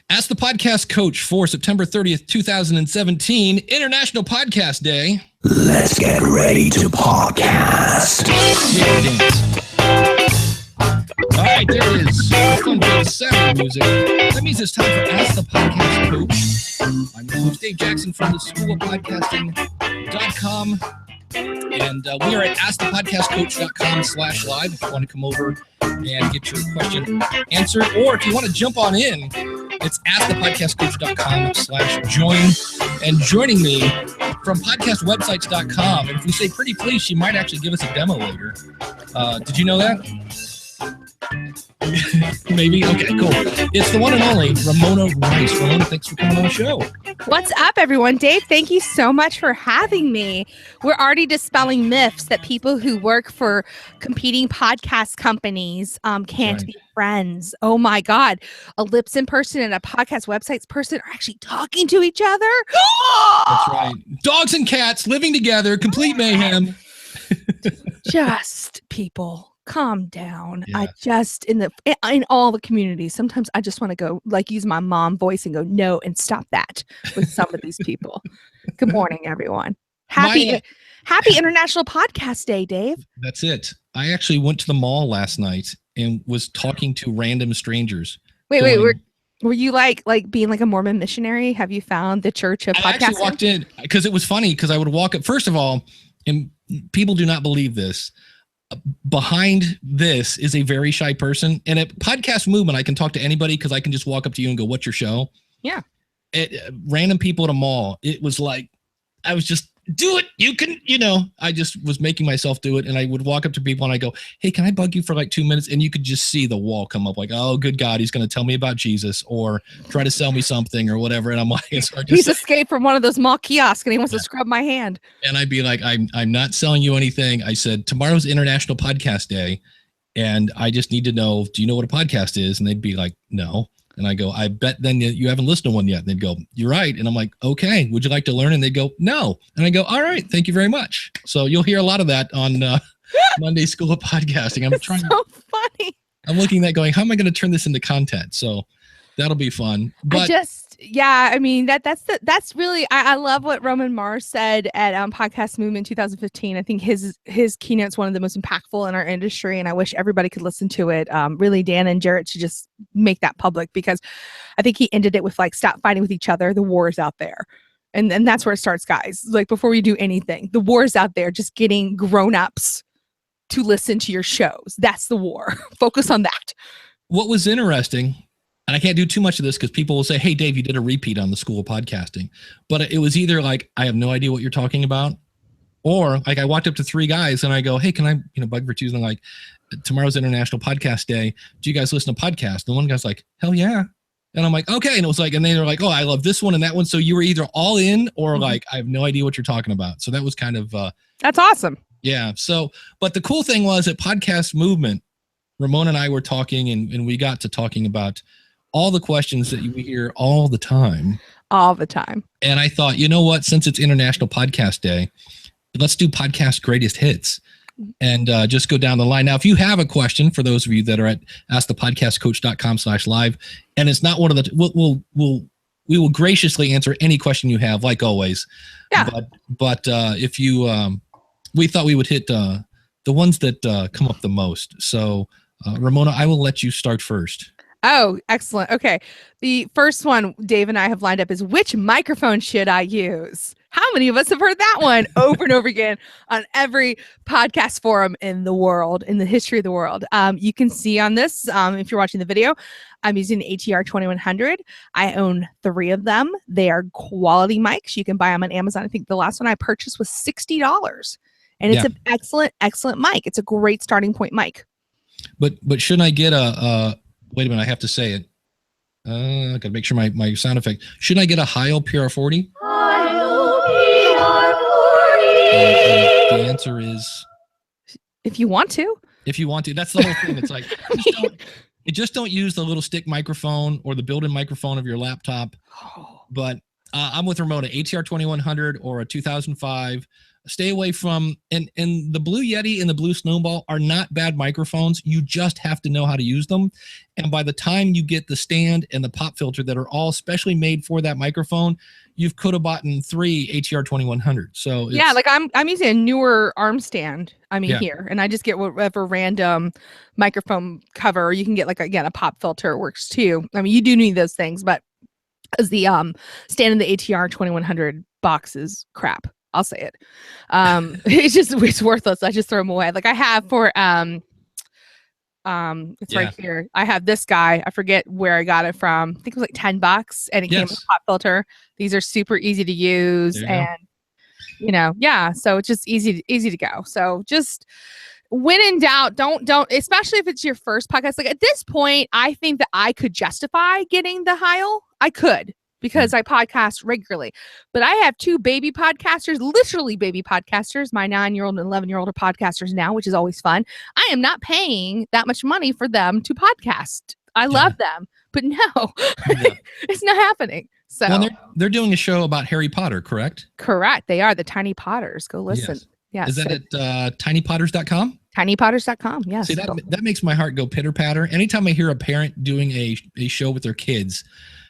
Ask the Podcast Coach for September 30th, 2017, International Podcast Day. Let's get ready to podcast. All right, there it is. Fun big sound music. That means it's time for Ask the Podcast Coach. I'm your host, Dave Jackson from the School of Podcasting.com. And we are at askthepodcastcoach.com/live if you want to come over and get your question answered. Or if you want to jump on in, it's askthepodcastcoach.com/join. And joining me from podcastwebsites.com. And if we say pretty please, she might actually give us a demo later. Did you know that? Maybe? Okay, cool. It's the one and only Ramona Rice. Ramona, thanks for coming on the show. What's up, everyone? Dave, thank you so much for having me. We're already dispelling myths that people who work for competing podcast companies can't be friends. Oh my God. A Libsyn person and a podcast websites person are actually talking to each other. That's right. Dogs and cats living together, complete mayhem. Just people. Calm down. Yeah. I just in all the communities, sometimes I just want to go use my mom voice and go, no, and stop that with some of these people. Good morning, everyone. Happy International Podcast Day, Dave. That's it. I actually went to the mall last night and was talking to random strangers. Wait, were you like being like a Mormon missionary? Have you found the church of podcasting? I actually walked in because it was funny because I would walk up. First of all, and people do not believe this, behind this is a very shy person. And at Podcast Movement, I can talk to anybody because I can just walk up to you and go, what's your show? Yeah. Random people at a mall. It was like, I was just, do it. You can, I just was making myself do it. And I would walk up to people and I go, hey, can I bug you for like 2 minutes? And you could just see the wall come up like, oh, good God, he's going to tell me about Jesus or try to sell me something or whatever. And I'm like, he's escaped from one of those mall kiosks and he wants to scrub my hand. And I'd be like, I'm not selling you anything. I said, tomorrow's International Podcast Day. And I just need to know, do you know what a podcast is? And they'd be like, no. And I go, I bet then you haven't listened to one yet. And they'd go, you're right. And I'm like, okay, would you like to learn? And they'd go, no. And I go, all right, thank you very much. So you'll hear a lot of that on Monday School of Podcasting. I'm trying so funny. I'm looking at going, how am I going to turn this into content? So that'll be fun. But that's really, I love what Roman Mars said at Podcast Movement 2015. I think his keynote's one of the most impactful in our industry, and I wish everybody could listen to it. Really, Dan and Jarrett should just make that public because I think he ended it with like, stop fighting with each other. The war is out there. And that's where it starts, guys. Like before we do anything, the war is out there, just getting grown-ups to listen to your shows. That's the war. Focus on that. What was interesting, and I can't do too much of this because people will say, hey, Dave, you did a repeat on the School of Podcasting. But it was either like, I have no idea what you're talking about. Or like I walked up to three guys and I go, hey, can I, bug for Tuesday? Like tomorrow's International Podcast Day. Do you guys listen to podcasts? And one guy's like, hell yeah. And I'm like, okay. And it was like, and they were like, oh, I love this one and that one. So you were either all in or like, I have no idea what you're talking about. So that was kind of. That's awesome. Yeah. So, but the cool thing was at Podcast Movement, Ramona and I were talking and we got to talking about all the questions that we hear all the time. All the time. And I thought, you know what, since it's International Podcast Day, let's do podcast greatest hits and just go down the line. Now, if you have a question, for those of you that are at askthepodcastcoach.com/live, and it's not one of the, we will graciously answer any question you have, like always. Yeah. But if you, we thought we would hit the ones that come up the most. So Ramona, I will let you start first. Oh, excellent. Okay. The first one Dave and I have lined up is, which microphone should I use? How many of us have heard that one over and over again on every podcast forum in the world, in the history of the world? You can see on this, if you're watching the video, I'm using the ATR 2100. I own 3 of them. They are quality mics. You can buy them on Amazon. I think the last one I purchased was $60. And it's an excellent, excellent mic. It's a great starting point mic. But shouldn't I get wait a minute, I have to say it. I got to make sure my sound effect. Shouldn't I get a Heil PR40? Heil PR40. The answer is, if you want to. If you want to. That's the whole thing. It's like, just don't use the little stick microphone or the built-in microphone of your laptop. But I'm with Ramona, ATR 2100 or a 2005 Stay away from, and the Blue Yeti and the Blue Snowball are not bad microphones. You just have to know how to use them. And by the time you get the stand and the pop filter that are all specially made for that microphone, you've could have bought 3 ATR 2100. So yeah, like I'm using a newer arm stand. Yeah. Here, and I just get whatever random microphone cover. Or you can get like again a pop filter works too. You do need those things, but as the stand in the ATR 2100 box is crap. I'll say it. It's worthless. I just throw them away. Like I have for it's right here. I have this guy. I forget where I got it from. I think it was like $10 and it came with a pop filter. These are super easy to use and so it's just easy to go. So just when in doubt, don't, especially if it's your first podcast. Like at this point, I think that I could justify getting the Heil. I could. Because I podcast regularly. But I have 2 baby podcasters, literally baby podcasters. My 9-year-old and 11-year-old are podcasters now, which is always fun. I am not paying that much money for them to podcast. I love them, but no, it's not happening. So well, they're doing a show about Harry Potter, correct? Correct. They are the Tiny Potters. Go listen. Yes. Is that at tinypotters.com? Tinypotters.com. Yes. See, that makes my heart go pitter patter. Anytime I hear a parent doing a show with their kids,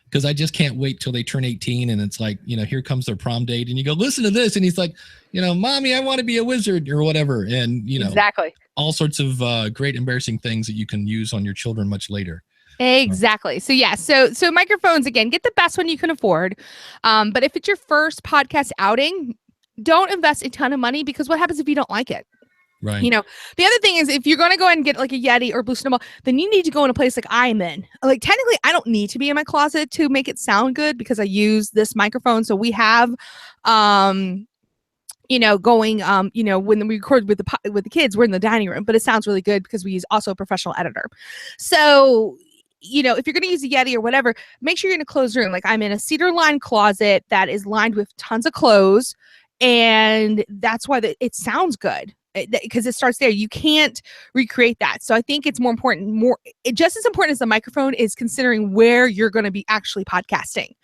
because I just can't wait till they turn 18 and it's like, here comes their prom date and you go, listen to this. And he's like, mommy, I want to be a wizard or whatever. And, exactly all sorts of great embarrassing things that you can use on your children much later. Exactly. So yeah. So microphones, again, get the best one you can afford. But if it's your first podcast outing, don't invest a ton of money because what happens if you don't like it? Right. The other thing is if you're going to go ahead and get like a Yeti or Blue Snowball, then you need to go in a place like I'm in. Like technically I don't need to be in my closet to make it sound good because I use this microphone. So we have, going, when we record with the kids, we're in the dining room, but it sounds really good because we use also a professional editor. So, if you're going to use a Yeti or whatever, make sure you're in a closed room. Like I'm in a cedar lined closet that is lined with tons of clothes. And that's why it sounds good. Because it starts there. You can't recreate that. So I think it's just as important as the microphone is considering where you're going to be actually podcasting,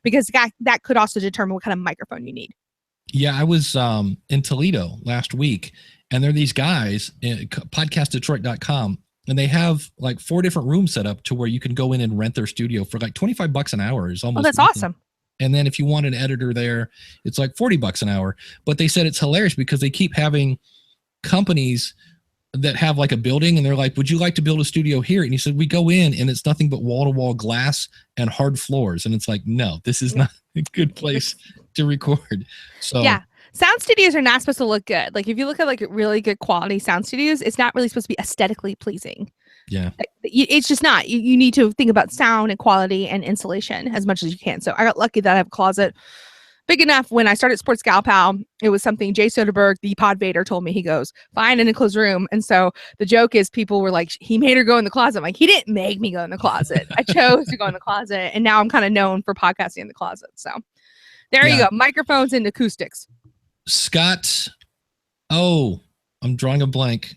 because that could also determine what kind of microphone you need. Yeah, I was in Toledo last week, and there are these guys at podcastdetroit.com, and they have like 4 different rooms set up to where you can go in and rent their studio for like $25 an hour. Is almost that's nothing. Awesome. And then if you want an editor there, it's like $40 an hour. But they said it's hilarious because they keep having companies that have like a building and they're like, would you like to build a studio here? And he said, we go in and it's nothing but wall-to-wall glass and hard floors. And it's like, no, this is not a good place to record. So yeah, sound studios are not supposed to look good. Like if you look at like really good quality sound studios, it's not really supposed to be aesthetically pleasing. Yeah, it's just not. You need to think about sound and quality and insulation as much as you can. So I got lucky that I have a closet big enough. When I started Sports Gal Pal, it was something Jay Soderbergh, the pod Vader, told me. He goes, find an enclosed room. And so the joke is people were like, he made her go in the closet. I'm like, he didn't make me go in the closet. I chose to go in the closet. And now I'm kind of known for podcasting in the closet. So there you go. Microphones and acoustics. Scott. Oh, I'm drawing a blank.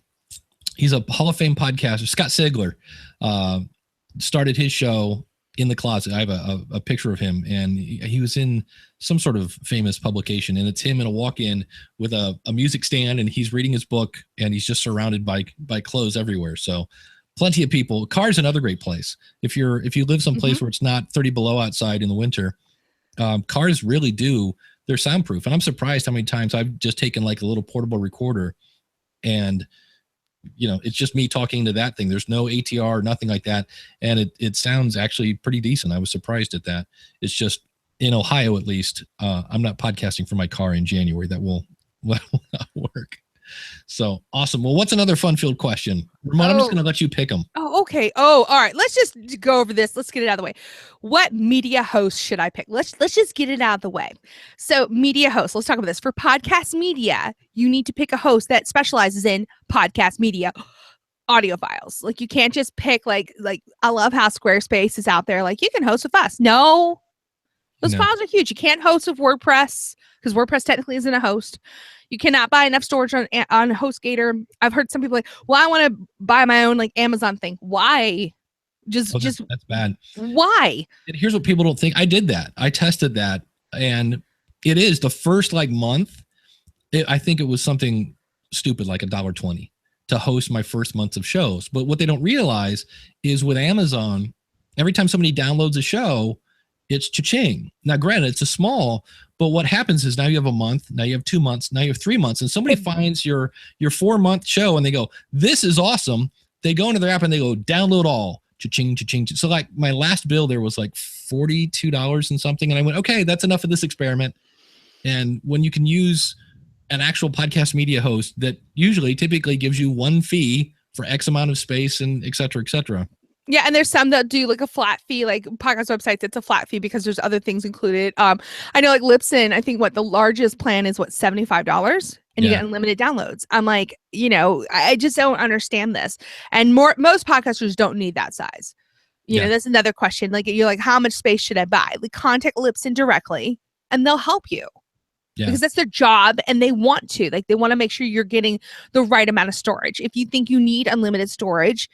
He's a Hall of Fame podcaster. Scott Sigler started his show in the closet. I have a picture of him, and he was in some sort of famous publication, and it's him in a walk-in with a music stand, and he's reading his book, and he's just surrounded by clothes everywhere. So plenty of people. Car's another great place. If you live someplace where it's not 30 below outside in the winter, cars really they're soundproof. And I'm surprised how many times I've just taken like a little portable recorder and it's just me talking to that thing. There's no ATR, nothing like that. And it sounds actually pretty decent. I was surprised at that. It's just in Ohio, at least, I'm not podcasting from my car in January. That will not work. So awesome. Well, what's another fun-filled question? Ramon, I'm just going to let you pick them. Oh, okay. Oh, all right. Let's just go over this. Let's get it out of the way. What media host should I pick? Let's just get it out of the way. So media host, let's talk about this. For podcast media, you need to pick a host that specializes in podcast media audio files. Like you can't just pick like I love how Squarespace is out there. Like you can host with us. No, those files are huge. You can't host with WordPress because WordPress technically isn't a host. You cannot buy enough storage on HostGator. I've heard some people like, well, I want to buy my own like Amazon thing. Why? That's bad. Why? And here's what people don't think. I did that. I tested that, and it is the first like month. I think it was something stupid like $1.20 to host my first months of shows. But what they don't realize is with Amazon, every time somebody downloads a show, it's cha-ching. Now, granted, it's a small, but what happens is now you have a month, now you have 2 months, now you have 3 months, and somebody finds your 4-month show and they go, this is awesome. They go into their app and they go, download all, cha-ching, cha-ching. So like my last bill there was like $42 and something. And I went, okay, that's enough of this experiment. And when you can use an actual podcast media host that typically gives you one fee for X amount of space and et cetera, et cetera. Yeah, and there's some that do like a flat fee, like podcast websites. It's a flat fee because there's other things included. I know like Libsyn, I think the largest plan is $75, and you get unlimited downloads. I'm like, I just don't understand this. And most podcasters don't need that size. You know, that's another question. Like you're like, how much space should I buy? Like contact Libsyn directly, and they'll help you. Yeah. Because that's their job and they want to make sure you're getting the right amount of storage. If you think you need unlimited storage,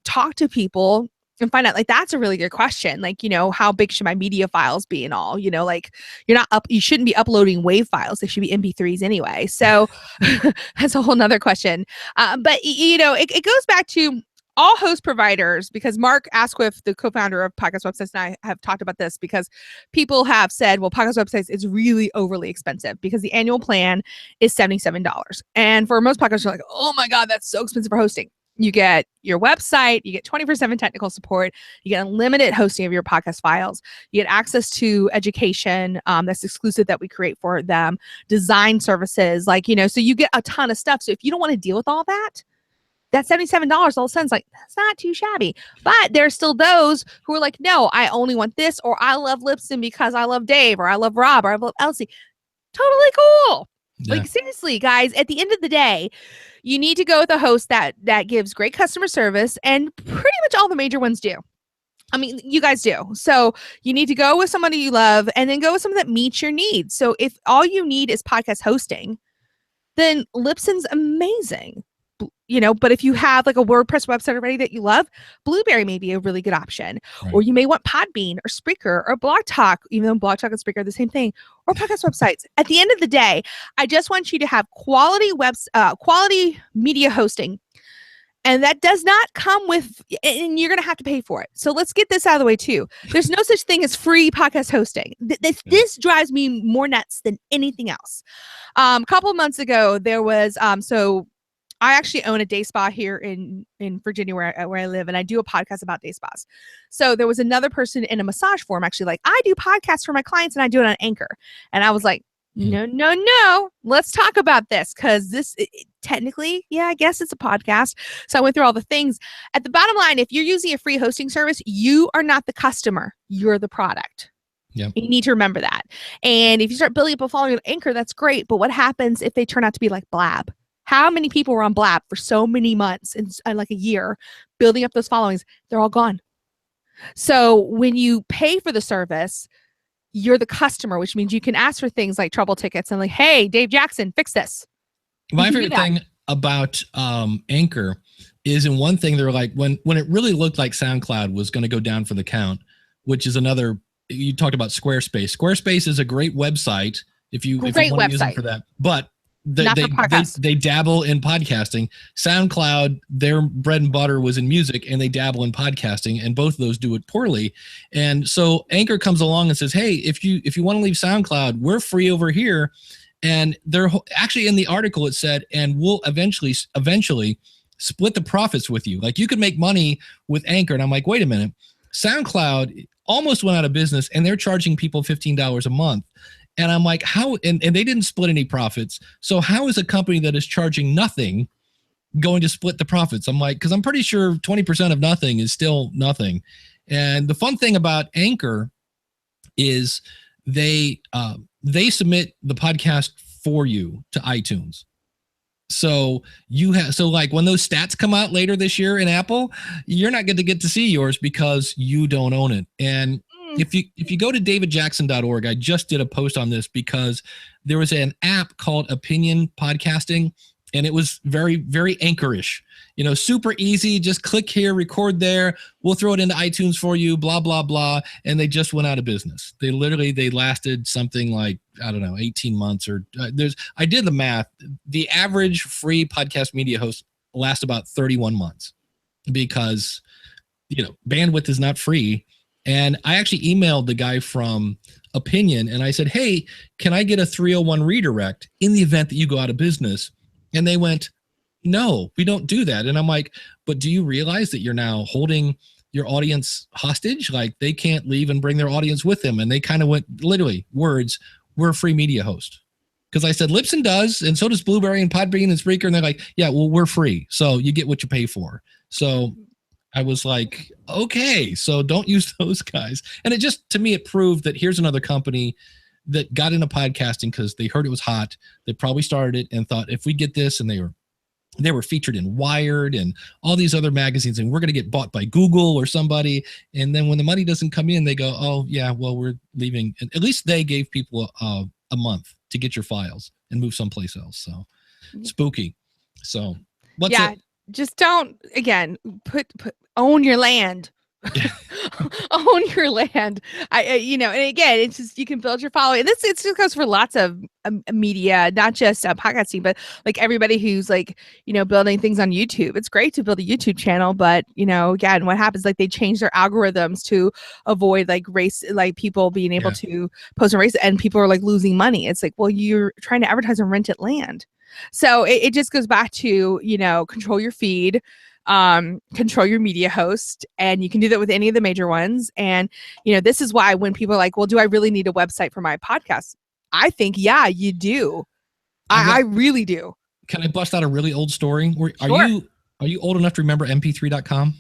talk to people and find out. Like, that's a really good question. Like, how big should my media files be and all, like you shouldn't be uploading WAV files. They should be MP3s anyway. So that's a whole nother question. But it goes back to all host providers, because Mark Asquith, the co-founder of Podcast Websites, and I have talked about this because people have said, well, Podcast Websites is really overly expensive because the annual plan is $77. And for most podcasts, you're like, oh my God, that's so expensive for hosting. You get your website, you get 24/7 technical support, you get unlimited hosting of your podcast files, you get access to education that's exclusive that we create for them, design services, so you get a ton of stuff. So if you don't want to deal with all that, that $77 all of a sudden is like, that's not too shabby. But there's still those who are like, no, I only want this, or I love Libsyn because I love Dave, or I love Rob, or I love Elsie. Totally cool. Yeah. Like, seriously, guys, at the end of the day, you need to go with a host that gives great customer service, and pretty much all the major ones do. I mean, you guys do. So you need to go with somebody you love, and then go with someone that meets your needs. So if all you need is podcast hosting, then Libsyn's amazing. But if you have like a WordPress website already that you love, Blueberry may be a really good option. Right. Or you may want Podbean or Spreaker or Blog Talk, even though Blog Talk and Spreaker are the same thing, or podcast websites. At the end of the day, I just want you to have quality media hosting. And that does not come with, and you're going to have to pay for it. So let's get this out of the way too. There's no such thing as free podcast hosting. This drives me more nuts than anything else. A couple of months ago, there was, I actually own a day spa here in Virginia where I live, and I do a podcast about day spas. So there was another person in a massage forum actually like, I do podcasts for my clients and I do it on Anchor. And I was like, no, let's talk about this, because technically, I guess it's a podcast. So I went through all the things. At the bottom line, if you're using a free hosting service, you are not the customer, you're the product. Yeah. You need to remember that. And if you start building up a following on Anchor, that's great. But what happens if they turn out to be like Blab? How many people were on Blab for so many months and like a year building up those followings? They're all gone. So when you pay for the service, you're the customer, which means you can ask for things like trouble tickets and like, hey, Dave Jackson, fix this. My favorite thing about Anchor is, in one thing, they're like, when it really looked like SoundCloud was going to go down for the count, which is another, you talked about Squarespace. Squarespace is a great website if you want to use them for that. But they dabble in podcasting. SoundCloud, their bread and butter was in music, and they dabble in podcasting, and both of those do it poorly. And so Anchor comes along and says, hey, if you want to leave SoundCloud, we're free over here. And they're actually, in the article it said, and we'll eventually split the profits with you. Like, you could make money with Anchor. And I'm like, wait a minute, SoundCloud almost went out of business and they're charging people $15 a month. And I'm like, how? And they didn't split any profits. So how is a company that is charging nothing going to split the profits? I'm like, because I'm pretty sure 20% of nothing is still nothing. And the fun thing about Anchor is they submit the podcast for you to iTunes. So like when those stats come out later this year in Apple, you're not going to get to see yours because you don't own it. And if you go to davidjackson.org, I just did a post on this because there was an app called Opinion Podcasting, and it was very, very Anchor-ish. super easy. Just click here, record there. We'll throw it into iTunes for you, blah, blah, blah. And they just went out of business. They lasted something like, I don't know, 18 months or I did the math. The average free podcast media host lasts about 31 months because, bandwidth is not free. And I actually emailed the guy from Opinion and I said, hey, can I get a 301 redirect in the event that you go out of business? And they went, no, we don't do that. And I'm like, but do you realize that you're now holding your audience hostage? Like they can't leave and bring their audience with them. And they kind of went literally words, we're a free media host. Because I said Libsyn does, and so does Blueberry and Podbean and Spreaker. And they're like, yeah, well, we're free. So you get what you pay for. So I was like, okay, so don't use those guys. And it just, to me, it proved that here's another company that got into podcasting because they heard it was hot. They probably started it and thought, if we get this, and they were featured in Wired and all these other magazines, and we're going to get bought by Google or somebody. And then when the money doesn't come in, they go, oh yeah, well, we're leaving. And at least they gave people a month to get your files and move someplace else. So spooky. So just don't, again, own your land. Own your land. And again, it's just, you can build your following. And it just goes for lots of media, not just podcasting, but like everybody who's like, building things on YouTube. It's great to build a YouTube channel, but again, what happens, like they change their algorithms to avoid like race, like people being able to post on race, and people are like losing money. It's like, well, you're trying to advertise on rented land. So it just goes back to, control your feed, control your media host, and you can do that with any of the major ones. And, this is why when people are like, well, do I really need a website for my podcast? I think, yeah, you do. I really do. Can I bust out a really old story? Sure. Are you old enough to remember mp3.com?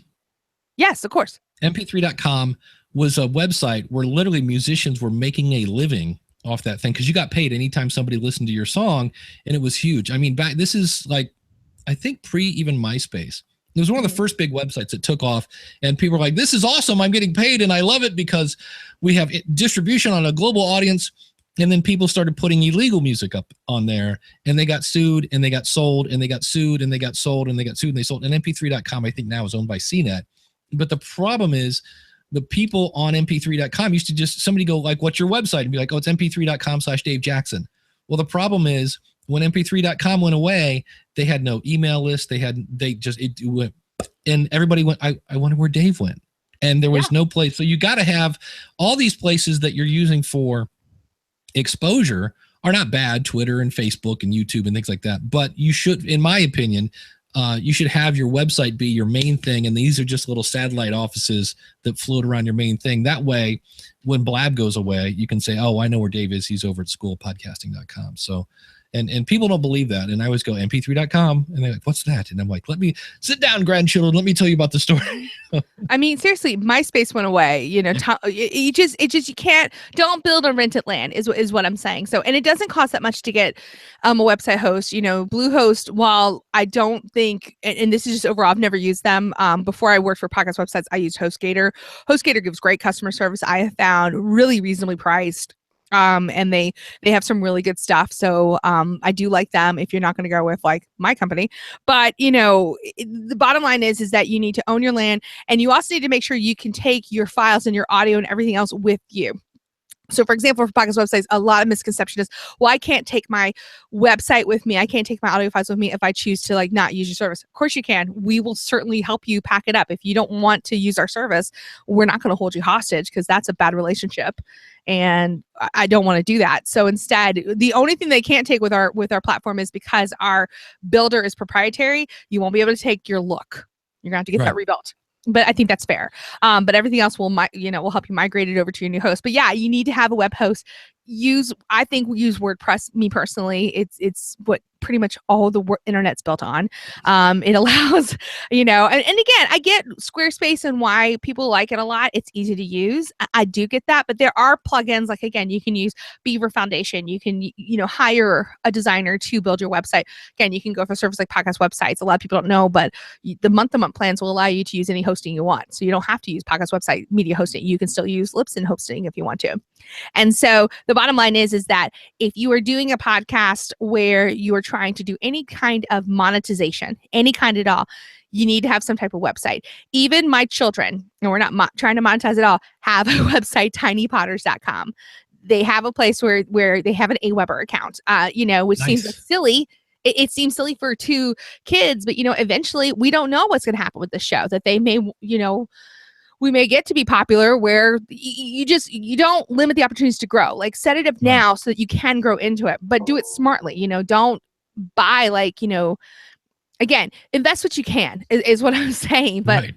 Yes, of course. mp3.com was a website where literally musicians were making a living off that thing because you got paid anytime somebody listened to your song, and it was huge. I mean, this is like, I think pre even MySpace. It was one of the first big websites that took off, and people were like, this is awesome. I'm getting paid and I love it because we have distribution on a global audience. And then people started putting illegal music up on there, and they got sued and they got sold and they got sued and they got sold and they got sued and they sold. And mp3.com, I think now is owned by CNET. But the problem is the people on mp3.com used to just, somebody go like, what's your website? And be like, oh, it's mp3.com/Dave Jackson. Well, the problem is when mp3.com went away, they had no email list. It went, and everybody went, I wonder where Dave went. And there was no place. So you got to have all these places that you're using for exposure are not bad, Twitter and Facebook and YouTube and things like that. But you should, in my opinion, you should have your website be your main thing. And these are just little satellite offices that float around your main thing. That way, when Blab goes away, you can say, oh, I know where Dave is. He's over at schoolpodcasting.com. So, and people don't believe that. And I always go mp3.com and they're like, what's that? And I'm like, let me sit down, grandchildren. Let me tell you about the story. I mean, seriously, MySpace went away. You can't, don't build on rented land is what I'm saying. So, and it doesn't cost that much to get a website host. Bluehost, while I don't think, and this is just overall, I've never used them. Before I worked for podcast websites, I used HostGator. HostGator gives great customer service. I have found really reasonably priced. And they have some really good stuff. So I do like them if you're not going to go with like my company. But, the bottom line is that you need to own your land, and you also need to make sure you can take your files and your audio and everything else with you. So, for example, for podcast websites, a lot of misconception is, well, I can't take my website with me. I can't take my audio files with me if I choose to like not use your service. Of course you can. We will certainly help you pack it up. If you don't want to use our service, we're not going to hold you hostage because that's a bad relationship. And I don't want to do that. So instead, the only thing they can't take with our platform is because our builder is proprietary. You won't be able to take your look. You're going to have to get that rebuilt. But I think that's fair. But everything else will help you migrate it over to your new host. But yeah, you need to have a web host. Use WordPress. Me personally, it's what pretty much all the internet's built on. It allows, and again, I get Squarespace and why people like it a lot. It's easy to use. I do get that, but there are plugins like, again, you can use Beaver Foundation. You can, hire a designer to build your website. Again, you can go for a service like podcast websites. A lot of people don't know, but the month-to-month plans will allow you to use any hosting you want. So you don't have to use podcast website media hosting. You can still use Libsyn hosting if you want to. And so the bottom line is that if you are doing a podcast where you are trying to do any kind of monetization, any kind at all, you need to have some type of website. Even my children, and we're not trying to monetize it all, have a website, tinypotters.com. They have a place where they have an Aweber account, which seems like silly. It seems silly for 2 kids, but, eventually we don't know what's going to happen with the show, that they may, we may get to be popular where you don't limit the opportunities to grow. Like, set it up now so that you can grow into it, but do it smartly. Don't buy again, invest what you can is what I'm saying. But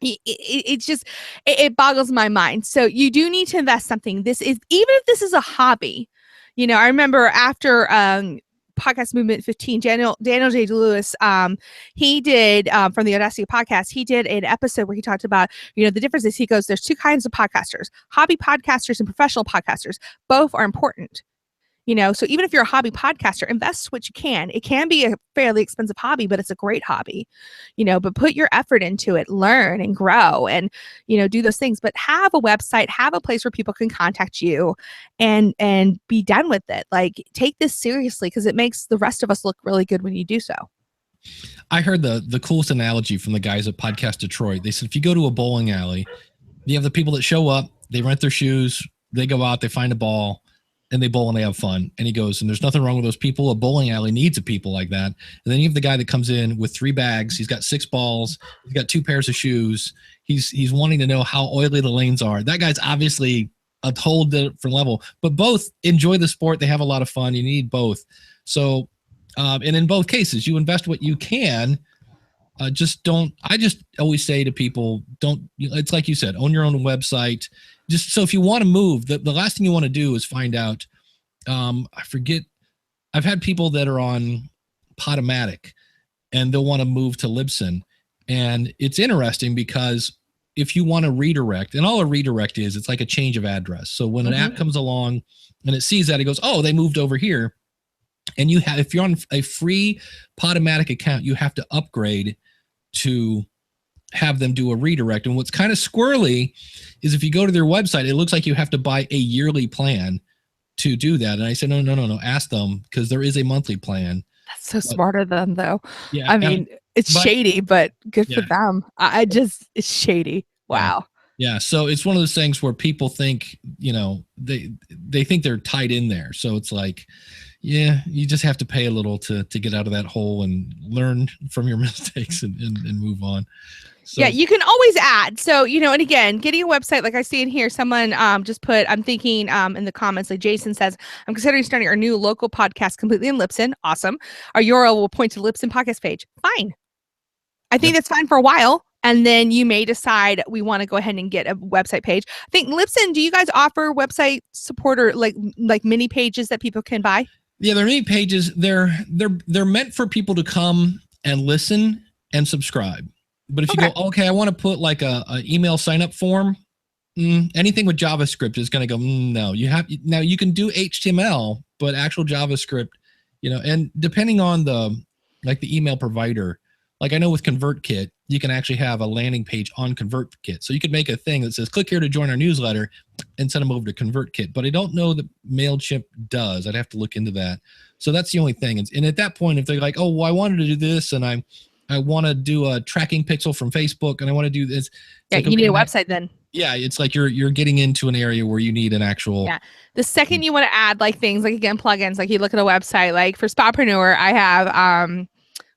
it boggles my mind. So you do need to invest something. Even if this is a hobby, I remember after, Podcast Movement 15, Daniel J. Lewis, he did from the Audacity podcast, he did an episode where he talked about, the differences. He goes, there's 2 kinds of podcasters, hobby podcasters and professional podcasters. Both are important. So even if you're a hobby podcaster, invest what you can. It can be a fairly expensive hobby, but it's a great hobby, but put your effort into it, learn and grow and, do those things, but have a website, have a place where people can contact you and be done with it. Like, take this seriously, because it makes the rest of us look really good when you do so. I heard the coolest analogy from the guys at Podcast Detroit. They said, if you go to a bowling alley, you have the people that show up, they rent their shoes, they go out, they find a ball, and they bowl and they have fun. And he goes, and there's nothing wrong with those people. A bowling alley needs a people like that. And then you have the guy that comes in with 3 bags. He's got 6 balls. He's got 2 pairs of shoes. He's wanting to know how oily the lanes are. That guy's obviously a whole different level, but both enjoy the sport. They have a lot of fun. You need both. So, and in both cases, you invest what you can. I just always say to people, it's like you said, own your own website. Just so if you want to move, the last thing you want to do is find out, I've had people that are on Podomatic and they'll want to move to Libsyn. And it's interesting because if you want to redirect, and all a redirect is, it's like a change of address. So when an app comes along and it sees that, it goes, oh, they moved over here. And if you're on a free Podomatic account, you have to upgrade to have them do a redirect. And what's kind of squirrely is if you go to their website, it looks like you have to buy a yearly plan to do that. And I said, no, ask them, because there is a monthly plan. That's so smart of them, though. Yeah, I mean, it's shady, but good for them. It's shady. Wow. Yeah. So it's one of those things where people think, they think they're tied in there. So it's like, yeah, you just have to pay a little to get out of that hole and learn from your mistakes and move on. So, yeah, you can always add. So, and again, getting a website, like I see in here, someone just put, I'm thinking in the comments, like Jason says, I'm considering starting our new local podcast completely in Libsyn. Awesome. Our URL will point to Libsyn podcast page. Fine. I think that's fine for a while. And then you may decide we want to go ahead and get a website page. I think Libsyn, do you guys offer website support or like mini pages that people can buy? Yeah, they're mini pages. They're meant for people to come and listen and subscribe. But if you go, okay, I want to put like a email sign up form, anything with JavaScript is going to go, no. Now you can do HTML, but actual JavaScript, and depending on the email provider, like I know with ConvertKit, you can actually have a landing page on ConvertKit. So you could make a thing that says, click here to join our newsletter and send them over to ConvertKit. But I don't know that MailChimp does. I'd have to look into that. So that's the only thing. And at that point, if they're like, oh, well, I wanted to do this and I want to do a tracking pixel from Facebook and I want to do this. Yeah, you need a website then. Yeah, it's like you're getting into an area where you need an actual. Yeah. The second you want to add things like, again, plugins, like you look at a website, like for Spapreneur, I have,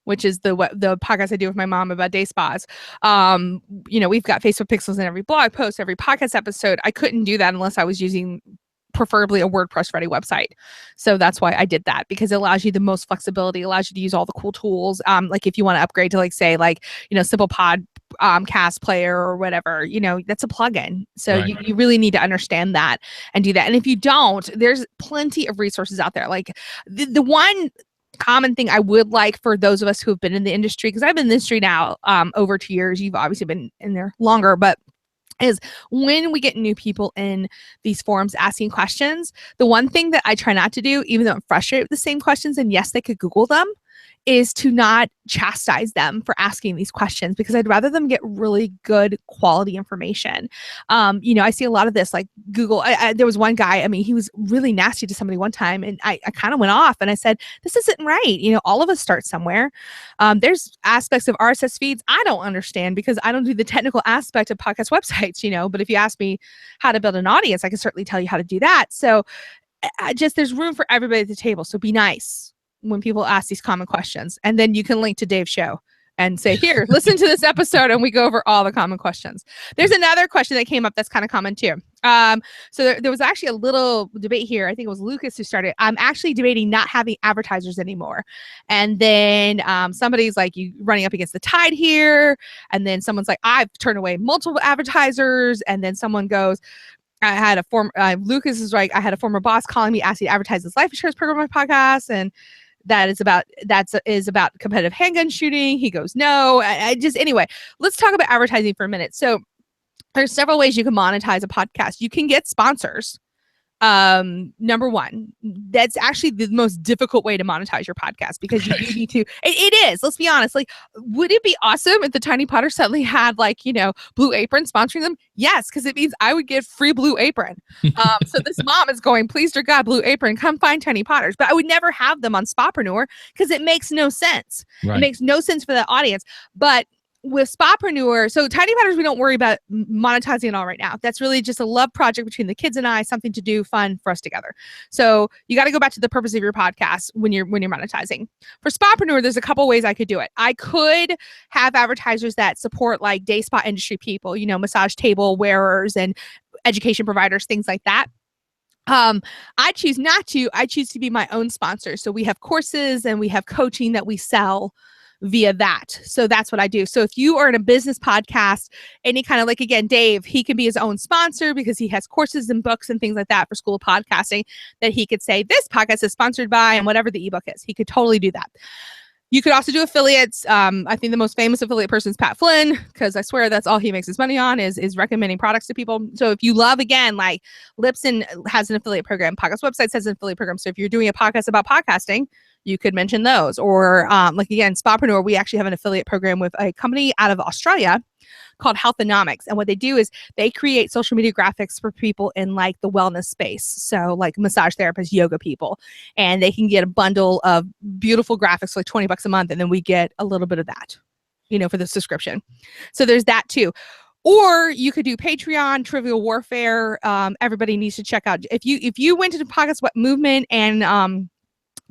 which is the podcast I do with my mom about day spas. We've got Facebook pixels in every blog post, every podcast episode. I couldn't do that unless I was using preferably a WordPress ready website. So that's why I did that, because it allows you the most flexibility, allows you to use all the cool tools. Like if you want to upgrade to Simple Podcast Player or whatever, that's a plugin. So you really need to understand that and do that. And if you don't, there's plenty of resources out there. Like the one common thing I would like for those of us who have been in the industry, because I've been in the industry now over 2 years, you've obviously been in there longer, but is when we get new people in these forums asking questions, the one thing that I try not to do, even though I'm frustrated with the same questions, and yes, they could Google them, is to not chastise them for asking these questions, because I'd rather them get really good quality information. I see a lot of this, like Google. There was one guy, I mean, he was really nasty to somebody one time, and I kind of went off and I said, this isn't right. All of us start somewhere. There's aspects of RSS feeds I don't understand because I don't do the technical aspect of podcast websites, but if you ask me how to build an audience, I can certainly tell you how to do that. So there's room for everybody at the table. So be nice when people ask these common questions, and then you can link to Dave's show and say, here, listen to this episode, and we go over all the common questions. There's another question that came up that's kind of common too. So there was actually a little debate here. I think it was Lucas who started. I'm actually debating not having advertisers anymore. And then somebody's like, you running up against the tide here. And then someone's like, I've turned away multiple advertisers. And then someone goes, Lucas is like, I had a former boss calling me asking to advertise this life insurance program on my podcast, and that is about competitive handgun shooting. He goes, no. Anyway, let's talk about advertising for a minute. So there's several ways you can monetize a podcast. You can get sponsors. Number one, that's actually the most difficult way to monetize your podcast, because you do need to, it is, let's be honest. Like, would it be awesome if the Tiny Potter suddenly had Blue Apron sponsoring them? Yes, because it means I would get free Blue Apron. So this mom is going, please dear God, Blue Apron, come find Tiny Potters. But I would never have them on Spotpreneur because it makes no sense. Right. It makes no sense for the audience. But with Spotpreneur, so Tiny Potters, we don't worry about monetizing it all right now. That's really just a love project between the kids and I, something to do, fun for us together. So you got to go back to the purpose of your podcast when you're monetizing. For Spotpreneur, there's a couple ways I could do it. I could have advertisers that support like day spa industry people, massage table wearers and education providers, things like that. I choose not to. I choose to be my own sponsor. So we have courses and we have coaching that we sell via that. So that's what I do. So if you are in a business podcast, any kind of again, Dave, he can be his own sponsor because he has courses and books and things like that for School of Podcasting that he could say, this podcast is sponsored by, and whatever the ebook is, he could totally do that. You could also do affiliates. I think the most famous affiliate person is Pat Flynn, because I swear that's all he makes his money on is recommending products to people. So if you love, again, like Libsyn has an affiliate program, Podcast Websites has an affiliate program. So if you're doing a podcast about podcasting, you could mention those. Or again, Spotpreneur, we actually have an affiliate program with a company out of Australia called Healthonomics. And what they do is they create social media graphics for people in the wellness space. So like massage therapists, yoga people, and they can get a bundle of beautiful graphics for $20 a month. And then we get a little bit of that, for the subscription. So there's that too. Or you could do Patreon, Trivial Warfare. Everybody needs to check out. If you went to the Podcast Movement and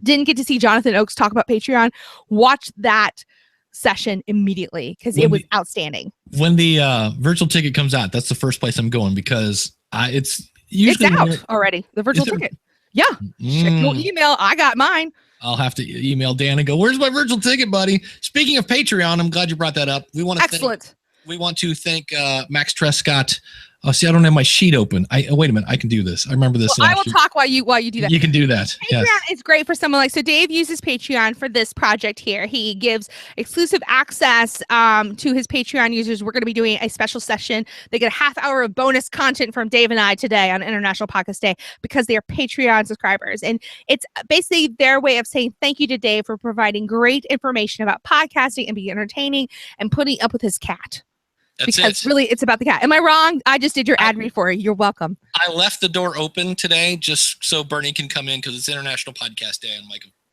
didn't get to see Jonathan Oakes talk about Patreon, watch that session immediately because it was outstanding. When the virtual ticket comes out, that's the first place I'm going because it's usually out already. The virtual ticket. Yeah. Check your email. I got mine. I'll have to email Dan and go, where's my virtual ticket, buddy? Speaking of Patreon, I'm glad you brought that up. We want to thank Max Trescott. Oh, see, I don't have my sheet open. Wait a minute. I can do this. I remember this. Well, I will talk while you do that. You can do that. Patreon is great for someone so Dave uses Patreon for this project here. He gives exclusive access to his Patreon users. We're going to be doing a special session. They get a half hour of bonus content from Dave and I today on International Podcast Day because they are Patreon subscribers. And it's basically their way of saying thank you to Dave for providing great information about podcasting and being entertaining and putting up with his cat. Really, it's about the cat. Am I wrong? I just did your ad read for you. You're welcome. I left the door open today just so Bernie can come in because it's International Podcast Day. And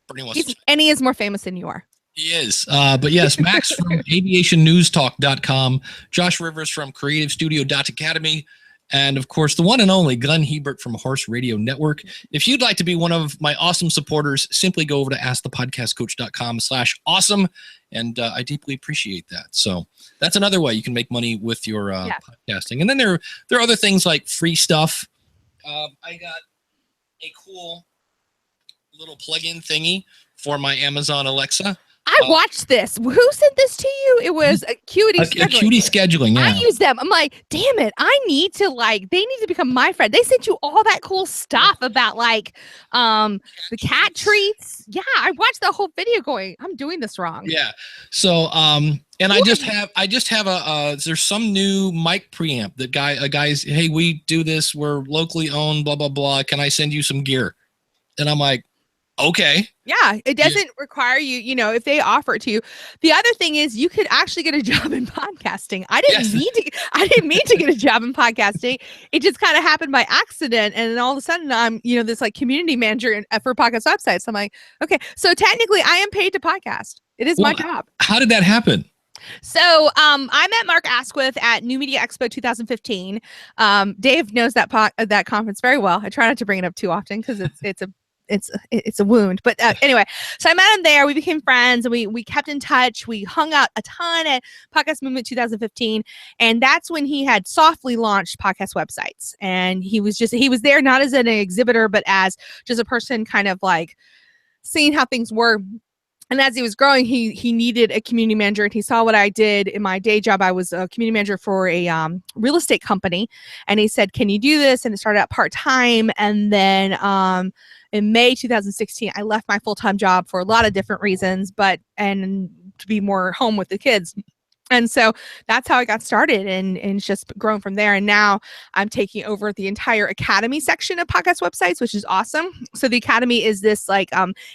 Bernie wants to. And he is more famous than you are. He is. But yes, Max from aviationnewstalk.com, Josh Rivers from creativestudio.academy, and of course, the one and only Glenn Hebert from Horse Radio Network. If you'd like to be one of my awesome supporters, simply go over to askthepodcastcoach.com/awesome. And I deeply appreciate that. So that's another way you can make money with your podcasting. And then there are other things like free stuff. I got a cool little plug-in thingy for my Amazon Alexa. I watched this. Who sent this to you? It was Acuity Scheduling. Acuity Scheduling, yeah. I use them. I'm like, damn it. I need to they need to become my friend. They sent you all that cool stuff about the cat treats. Yeah, I watched the whole video going, I'm doing this wrong. Yeah. So, and I just have there's some new mic preamp that guys, hey, we do this. We're locally owned, blah, blah, blah. Can I send you some gear? And I'm like, Okay. Yeah, it doesn't require you, if they offer it to you. The other thing is you could actually get a job in podcasting. I didn't mean to get a job in podcasting. It just kind of happened by accident. And then all of a sudden I'm, this like community manager for podcast websites. I'm like, okay, so technically I am paid to podcast. It is my job. How did that happen? So I met Mark Asquith at New Media Expo 2015. Dave knows that conference very well. I try not to bring it up too often because it's a wound. But anyway, so I met him there. We became friends and we kept in touch. We hung out a ton at Podcast Movement 2015. And that's when he had softly launched podcast websites. And he was there not as an exhibitor, but as just a person kind of like seeing how things were. And as he was growing, he needed a community manager, and he saw what I did in my day job. I was a community manager for a real estate company, and he said, "Can you do this?" And it started out part-time, and then in May 2016, I left my full-time job for a lot of different reasons, and to be more home with the kids. And so that's how I got started, and it's just grown from there. And now I'm taking over the entire Academy section of podcast websites, which is awesome. So the Academy is this like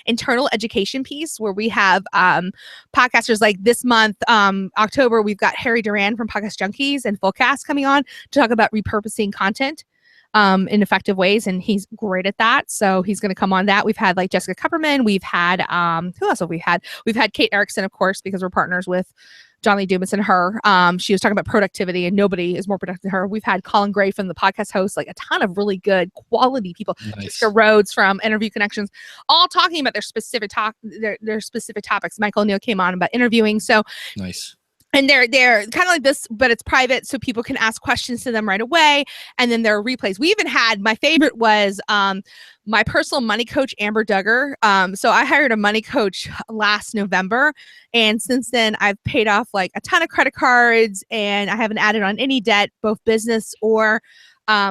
internal education piece where we have podcasters like this month, October, we've got Harry Duran from Podcast Junkies and Fullcast coming on to talk about repurposing content in effective ways, and he's great at that. So he's going to come on that. We've had like Jessica Kupperman. We've had who else have we had? We've had Kate Erickson, of course, because we're partners with John Lee Dumas and her. She was talking about productivity, and nobody is more productive than her. We've had Colin Gray from the podcast host, like a ton of really good quality people. Nice. Jessica Rhodes from Interview Connections, all talking about their specific topics. Michael O'Neill came on about interviewing. So nice. And they're kind of like this, but it's private, so people can ask questions to them right away. And then there are replays. We even had, my favorite was my personal money coach, Amber Duggar. So I hired a money coach last November. And since then, I've paid off like a ton of credit cards, and I haven't added on any debt, both business or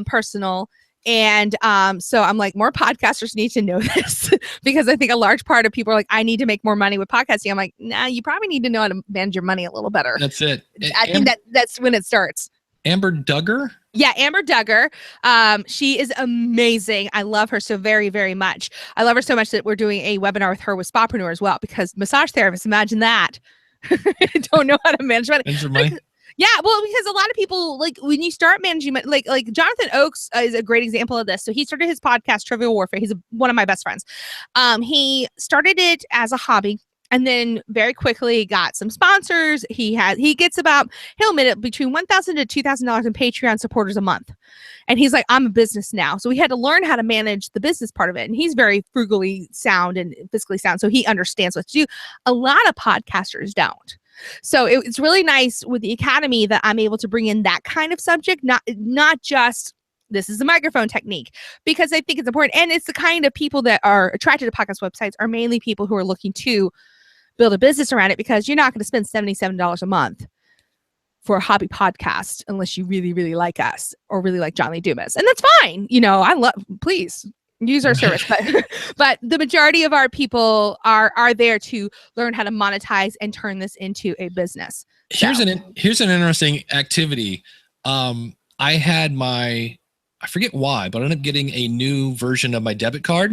personal. And so I'm like, more podcasters need to know this because I think a large part of people are like, I need to make more money with podcasting. I'm like, nah, you probably need to know how to manage your money a little better. That's it. I think that's when it starts. Amber Duggar? Yeah, Amber Duggar. She is amazing. I love her so very, very much. I love her so much that we're doing a webinar with her with Spapreneur as well, because massage therapists, imagine that. Don't know how to manage money. Yeah, well, because a lot of people, like when you start managing, like Jonathan Oakes is a great example of this. So he started his podcast, Trivial Warfare. He's one of my best friends. He started it as a hobby, and then very quickly got some sponsors. He gets about, he'll admit it, between $1,000 to $2,000 in Patreon supporters a month. And he's like, I'm a business now. So we had to learn how to manage the business part of it. And he's very frugally sound and fiscally sound. So he understands what to do. A lot of podcasters don't. So it's really nice with the Academy that I'm able to bring in that kind of subject, not just this is the microphone technique, because I think it's important. And it's the kind of people that are attracted to podcast websites are mainly people who are looking to build a business around it, because you're not going to spend $77 a month for a hobby podcast unless you really, really like us or really like John Lee Dumas. And that's fine. Please use our service, but the majority of our people are there to learn how to monetize and turn this into a business. Here's an interesting activity. I had I forget why, but I ended up getting a new version of my debit card.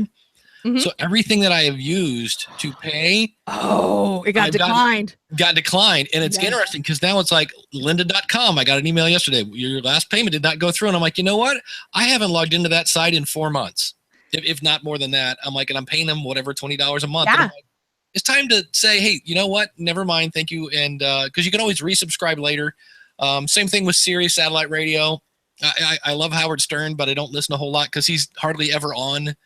Mm-hmm. So everything that I have used to pay, it got declined. Got declined. And it's interesting because now it's like lynda.com. I got an email yesterday. Your last payment did not go through. And I'm like, you know what? I haven't logged into that site in 4 months. If not more than that. I'm like, and I'm paying them whatever, $20 a month. Yeah. Like, it's time to say, hey, you know what? Never mind. Thank you. And because you can always resubscribe later. Same thing with Sirius Satellite Radio. I love Howard Stern, but I don't listen a whole lot because he's hardly ever on.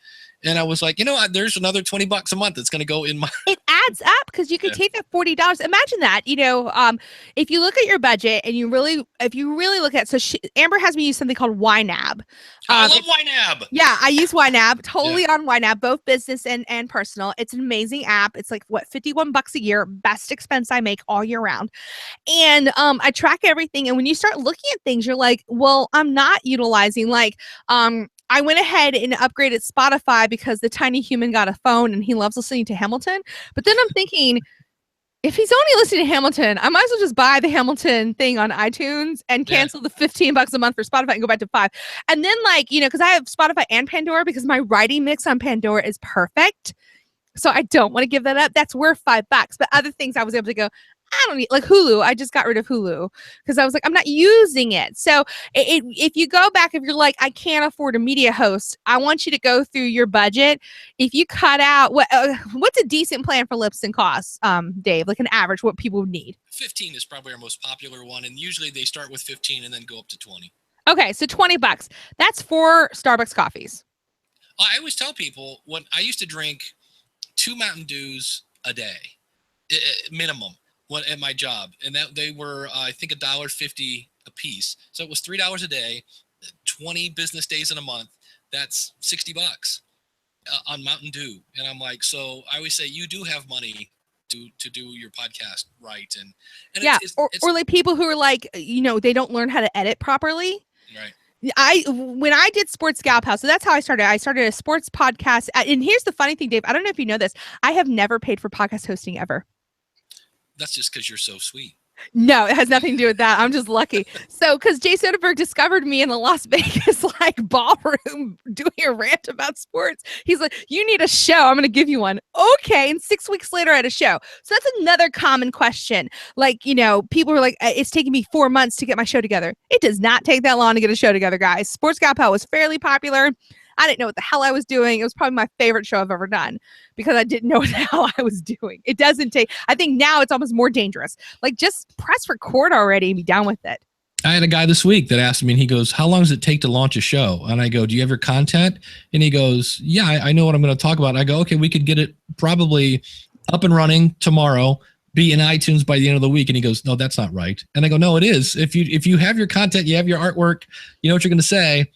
And I was like, there's another $20 a month that's going to go in my. It adds up because you can take that $40. Imagine that, if you look at your budget and if you really look at, Amber has me use something called YNAB. I love YNAB. Yeah, I use YNAB totally on YNAB, both business and personal. It's an amazing app. It's like $51 a year, best expense I make all year round. And I track everything. And when you start looking at things, you're like, well, I'm not utilizing I went ahead and upgraded Spotify because the tiny human got a phone and he loves listening to Hamilton. But then I'm thinking, if he's only listening to Hamilton, I might as well just buy the Hamilton thing on iTunes and cancel the $15 a month for Spotify and go back to $5. And then because I have Spotify and Pandora, because my writing mix on Pandora is perfect. So I don't want to give that up. That's worth $5. But other things I was able to go, I don't need, like Hulu. I just got rid of Hulu because I was like, I'm not using it. So if you go back, if you're like, I can't afford a media host, I want you to go through your budget. If you cut out what's a decent plan for Libsyn costs, Dave, like an average, what people would need? 15 is probably our most popular one. And usually they start with 15 and then go up to 20. Okay. So $20. That's 4 Starbucks coffees. I always tell people when I used to drink 2 Mountain Dews a day, minimum. At my job, and that they were I think $1.50 a piece, so it was $3 a day, 20 business days in a month. That's $60 on Mountain Dew. And I'm like, so I always say you do have money to do your podcast right, and yeah, or like people who are like, they don't learn how to edit properly. Right. When I did Sports Gal Pal, so that's how I started. I started a sports podcast, and here's the funny thing, Dave. I don't know if you know this. I have never paid for podcast hosting ever. That's just because you're so sweet. No, it has nothing to do with that. I'm just lucky. So, because Jay Soderbergh discovered me in the Las Vegas ballroom doing a rant about sports. He's like, you need a show. I'm going to give you one. Okay. And 6 weeks later, I had a show. So that's another common question. Like, people are like, it's taking me 4 months to get my show together. It does not take that long to get a show together, guys. Sports Gal Pal was fairly popular. I didn't know what the hell I was doing. It was probably my favorite show I've ever done because I didn't know what the hell I was doing. It doesn't take, I think now it's almost more dangerous. Like just press record already and be done with it. I had a guy this week that asked me, and he goes, how long does it take to launch a show? And I go, do you have your content? And he goes, yeah, I know what I'm going to talk about. I go, okay, we could get it probably up and running tomorrow, be in iTunes by the end of the week. And he goes, no, that's not right. And I go, no, it is. If you have your content, you have your artwork, you know what you're going to say,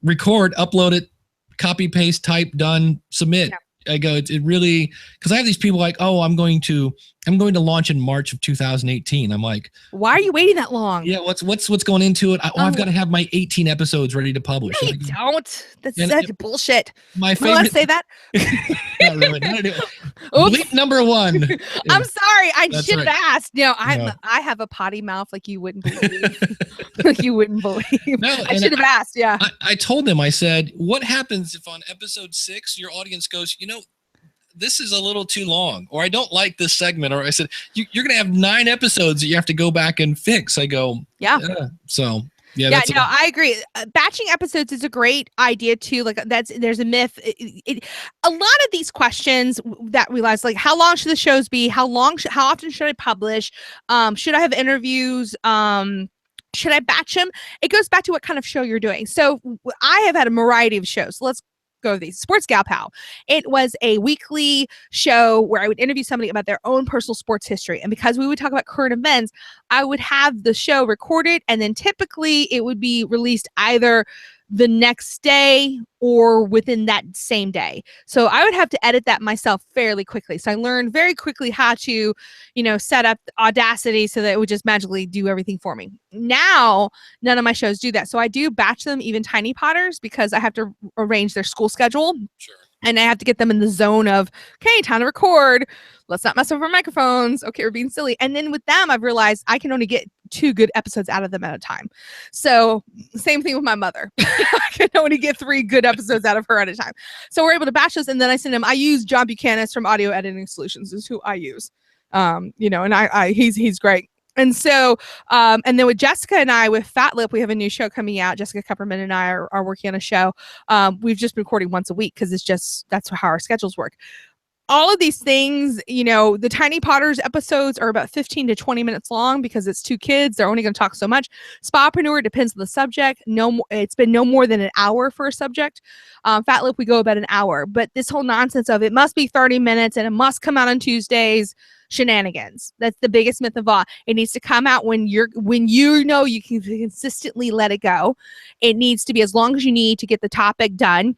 record, upload it, copy, paste, type, done, submit. Yeah. I go, it really, because I have these people like, oh, I'm going to launch in March of 2018. I'm like, why are you waiting that long? Yeah, what's going into it? I've got to have my 18 episodes ready to publish. No, you don't. That's such bullshit. My favorite. Let's say that. Not really. Bleep number 1. Yeah. I'm sorry. I should have asked. I have a potty mouth like you wouldn't believe. Like you wouldn't believe. No, I should have asked. Yeah. I told them. I said, what happens if on episode 6 your audience goes, this is a little too long, or I don't like this segment, or I said, you're going to have 9 episodes that you have to go back and fix. I go, yeah. So yeah. I agree. Batching episodes is a great idea too. Like there's a myth. A lot of these questions that we realize, like how long should the shows be? How often should I publish? Should I have interviews? Should I batch them? It goes back to what kind of show you're doing. So I have had a variety of shows. Let's go with these. Sports Gal Pal. It was a weekly show where I would interview somebody about their own personal sports history. And because we would talk about current events, I would have the show recorded, and then typically it would be released either the next day or within that same day. So I would have to edit that myself fairly quickly. So I learned very quickly how to, set up Audacity so that it would just magically do everything for me. Now, none of my shows do that. So I do batch them, even Tiny Potters, because I have to arrange their school schedule. Sure. And I have to get them in the zone of, okay, time to record. Let's not mess up our microphones. Okay, we're being silly. And then with them, I've realized I can only get 2 good episodes out of them at a time. So same thing with my mother. I can only get 3 good episodes out of her at a time. So we're able to batch those, and then I send them. I use John Buchanan from Audio Editing Solutions is who I use. And he's great. And so, and then with Jessica and I, with Fat Lip, we have a new show coming out. Jessica Kupperman and I are working on a show. We've just been recording once a week because that's how our schedules work. All of these things, the Tiny Potters episodes are about 15 to 20 minutes long because it's 2 kids. They're only going to talk so much. Spapreneur depends on the subject. It's been no more than an hour for a subject. Fat Lip, we go about an hour. But this whole nonsense of it must be 30 minutes and it must come out on Tuesdays. Shenanigans. That's the biggest myth of all. It needs to come out when you can consistently let it go. It needs to be as long as you need to get the topic done.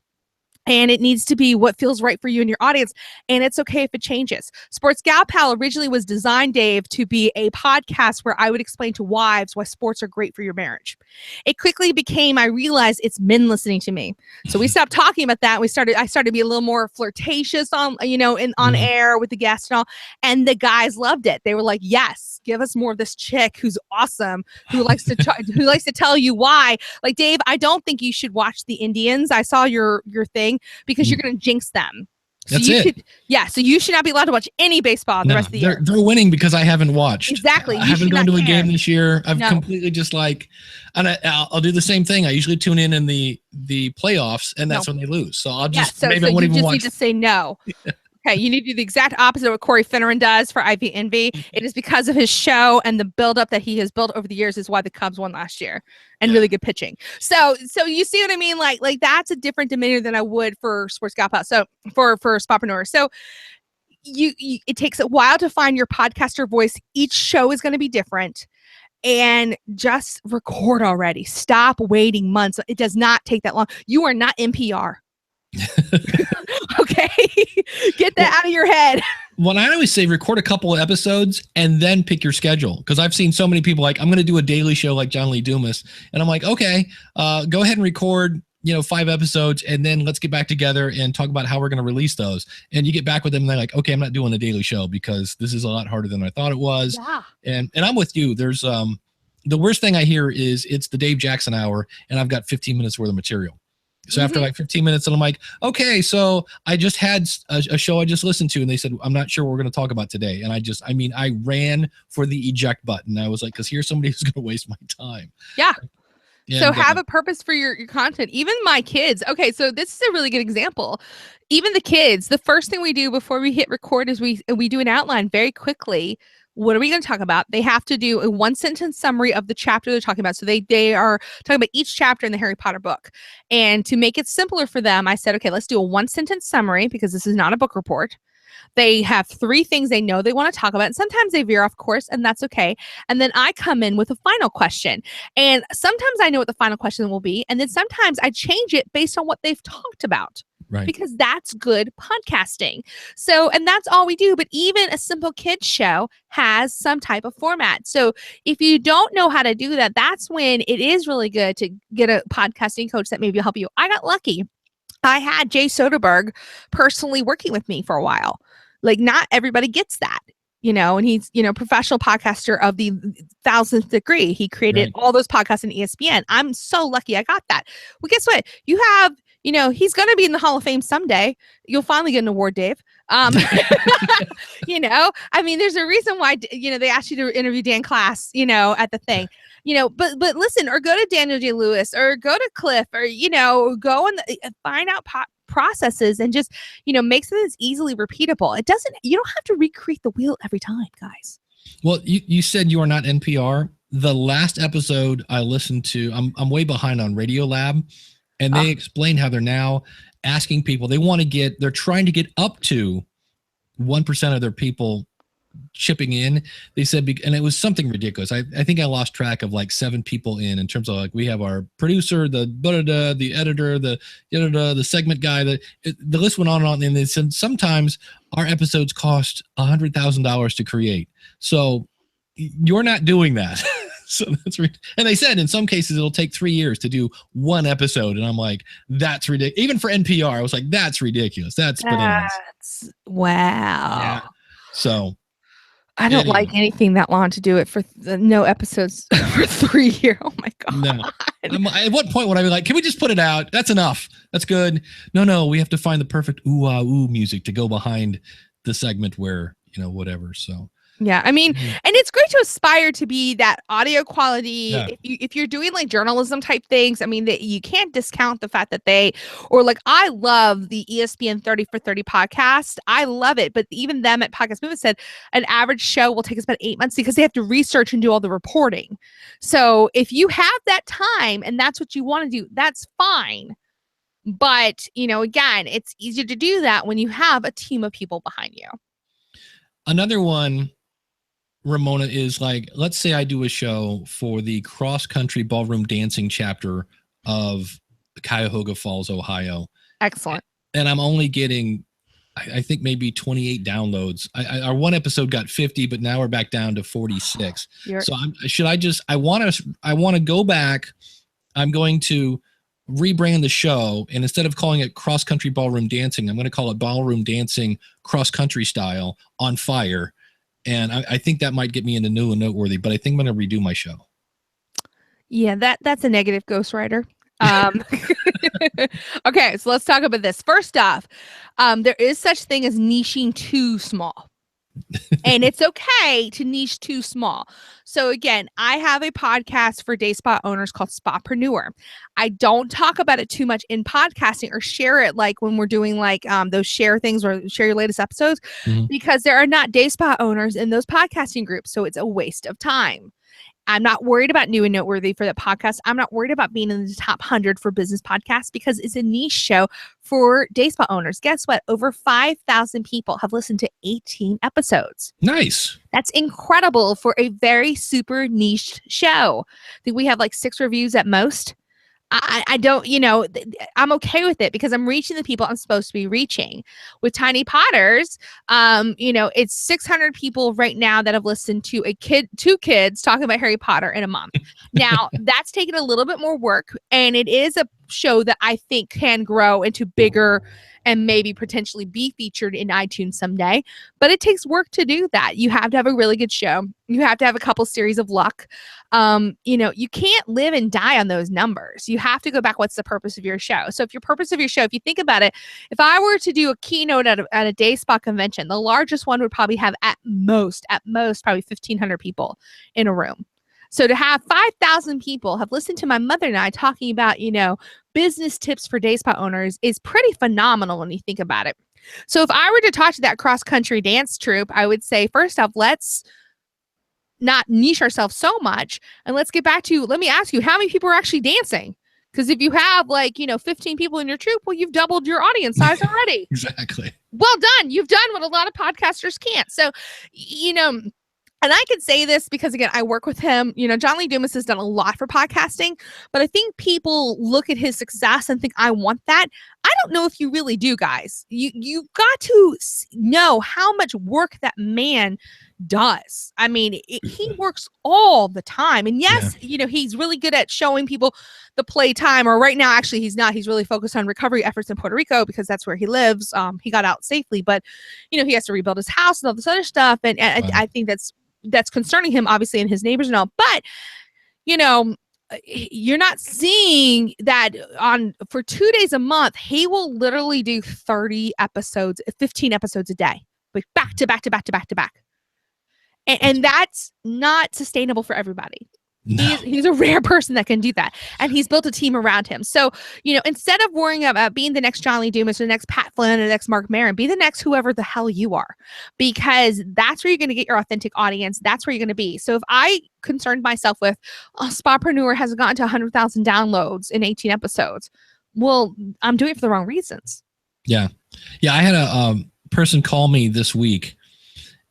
And it needs to be what feels right for you and your audience. And it's okay if it changes. Sports Gal Pal originally was designed, Dave, to be a podcast where I would explain to wives why sports are great for your marriage. It quickly became, I realized it's men listening to me. So we stopped talking about that. I started to be a little more flirtatious on air with the guests and all. And the guys loved it. They were like, yes, give us more of this chick who's awesome, who likes to tell you why. Like, Dave, I don't think you should watch the Indians. I saw your thing. Because you're going to jinx them. That's it. So you should not be allowed to watch any baseball the rest of the year. They're winning because I haven't watched. Exactly. I haven't gone to a game this year. I've No. completely just like, and I'll do the same thing. I usually tune in the playoffs, and that's when they lose. So I'll just maybe I won't even watch. You just need to say no. Okay, you need to do the exact opposite of what Corey Finneran does for Ivy Envy. It is because of his show and the buildup that he has built over the years is why the Cubs won last year and really good pitching. So you see what I mean? Like that's a different demeanor than I would for Sports Galpal. So for Spotpreneur. So you it takes a while to find your podcaster voice. Each show is going to be different. And just record already. Stop waiting months. It does not take that long. You are not NPR. Okay, get that out of your head. Well, I always say record a couple of episodes and then pick your schedule, because I've seen so many people like, I'm going to do a daily show like John Lee Dumas, and I'm like, okay, go ahead and record 5 episodes, and then let's get back together and talk about how we're going to release those. And you get back with them and they're like, okay, I'm not doing a daily show because this is a lot harder than I thought it was. Yeah. And I'm with you. There's the worst thing I hear is it's the Dave Jackson hour and I've got 15 minutes worth of material. So after like 15 minutes, and I'm like, okay, so I just had a show I just listened to, and they said, I'm not sure what we're going to talk about today. And I ran for the eject button. I was like, because here's somebody who's going to waste my time. Yeah. And, so have a purpose for your content. Even my kids. Okay, so this is a really good example. Even the kids, the first thing we do before we hit record is we do an outline very quickly. What are we going to talk about? They have to do a 1-sentence summary of the chapter they're talking about. So they are talking about each chapter in the Harry Potter book. And to make it simpler for them, I said, okay, let's do a 1-sentence summary because this is not a book report. They have 3 things they know they want to talk about. And sometimes they veer off course, and that's okay. And then I come in with a final question. And sometimes I know what the final question will be. And then sometimes I change it based on what they've talked about. Right. Because that's good podcasting. So, and that's all we do. But even a simple kids show has some type of format. So if you don't know how to do that, that's when it is really good to get a podcasting coach that maybe will help you. I got lucky. I had Jay Soderberg personally working with me for a while. Like, not everybody gets that. And he's, professional podcaster of the 1000th degree. He created all those podcasts in ESPN. I'm so lucky I got that. Well, guess what? You have, he's going to be in the Hall of Fame someday. You'll finally get an award, Dave. There's a reason why, they asked you to interview Dan Class, at the thing, but listen, or go to Daniel J. Lewis, or go to Cliff, or, go and find out processes and just, make something that's easily repeatable. You don't have to recreate the wheel every time, guys. Well, you said you are not NPR. The last episode I listened to, I'm way behind on Radiolab, and they explained how they're now asking people, they're trying to get up to 1% of their people chipping in. They said, and it was something ridiculous. I think I lost track of like 7 people in terms of like, we have our producer, the editor, the segment guy, the list went on and on. And they said sometimes our episodes cost $100,000 to create. So you're not doing that. So that's and they said in some cases it'll take 3 years to do one episode, and I'm like, that's ridiculous. Even for NPR, I was like, that's ridiculous. That's bananas. Wow. Yeah. So I don't like anything that long to do it for no episodes for 3 years. Oh my god. No. At what point would I be like, can we just put it out? That's enough. That's good. No, we have to find the perfect ooh music to go behind the segment where whatever. So. Yeah, and it's great to aspire to be that audio quality. Yeah. If you're doing like journalism type things, that you can't discount the fact that I love the ESPN 30 for 30 podcast. I love it, but even them at Podcast Movement said an average show will take us about 8 months because they have to research and do all the reporting. So if you have that time and that's what you want to do, that's fine. But again, it's easier to do that when you have a team of people behind you. Another one, Ramona, is like, let's say I do a show for the cross-country ballroom dancing chapter of Cuyahoga Falls, Ohio. Excellent. And I'm only getting, I think, maybe 28 downloads. Our one episode got 50, but now we're back down to 46. So I want to go back. I'm going to rebrand the show, and instead of calling it cross-country ballroom dancing, I'm going to call it ballroom dancing cross-country style on fire. And I think that might get me into new and noteworthy, but I think I'm going to redo my show. Yeah, that's a negative ghostwriter. Um, okay, so let's talk about this. First off, there is such thing as niching too small. And it's okay to niche too small. So again, I have a podcast for day spa owners called Spapreneur. I don't talk about it too much in podcasting or share it like when we're doing like those share things or share your latest episodes because there are not day spa owners in those podcasting groups. So it's a waste of time. I'm not worried about new and noteworthy for the podcast. I'm not worried about being in the top 100 for business podcasts because it's a niche show for day spa owners. Guess what? Over 5,000 people have listened to 18 episodes. Nice. That's incredible for a very super niche show. I think we have like 6 reviews at most. I don't, I'm okay with it because I'm reaching the people I'm supposed to be reaching. With Tiny Potters, it's 600 people right now that have listened to 2 kids talking about Harry Potter in a month. Now, that's taken a little bit more work, and it is a show that I think can grow into bigger and maybe potentially be featured in iTunes someday. But it takes work to do that. You have to have a really good show. You have to have a couple series of luck. You can't live and die on those numbers. You have to go back. What's the purpose of your show? So if your purpose of your show, if you think about it, if I were to do a keynote at a day spa convention, the largest one would probably have at most, probably 1,500 people in a room. So to have 5,000 people have listened to my mother and I talking about, business tips for day spa owners is pretty phenomenal when you think about it. So if I were to talk to that cross-country dance troupe, I would say, first off, let's not niche ourselves so much. And let's get back to, let me ask you, how many people are actually dancing? Because if you have 15 people in your troupe, well, you've doubled your audience size already. Exactly. Well done. You've done what a lot of podcasters can't. So, and I can say this because, again, I work with him. John Lee Dumas has done a lot for podcasting, but I think people look at his success and think, I want that. I don't know if you really do, guys. You've got to know how much work that man does. I mean, he works all the time. And yes, he's really good at showing people the playtime, or right now, actually, he's not. He's really focused on recovery efforts in Puerto Rico because that's where he lives. He got out safely, but, he has to rebuild his house and all this other stuff. And wow. I think that's concerning him, obviously, and his neighbors and all. But, you're not seeing that for 2 days a month, he will literally do 30 episodes, 15 episodes a day, like back to back to back to back to back. And that's not sustainable for everybody. No. He's a rare person that can do that. And he's built a team around him. So, instead of worrying about being the next John Lee Dumas or the next Pat Flynn or the next Mark Maron, be the next whoever the hell you are, because that's where you're going to get your authentic audience. That's where you're going to be. So if I concerned myself with, Spapreneur hasn't gotten to 100,000 downloads in 18 episodes, well, I'm doing it for the wrong reasons. Yeah. Yeah. I had a person call me this week,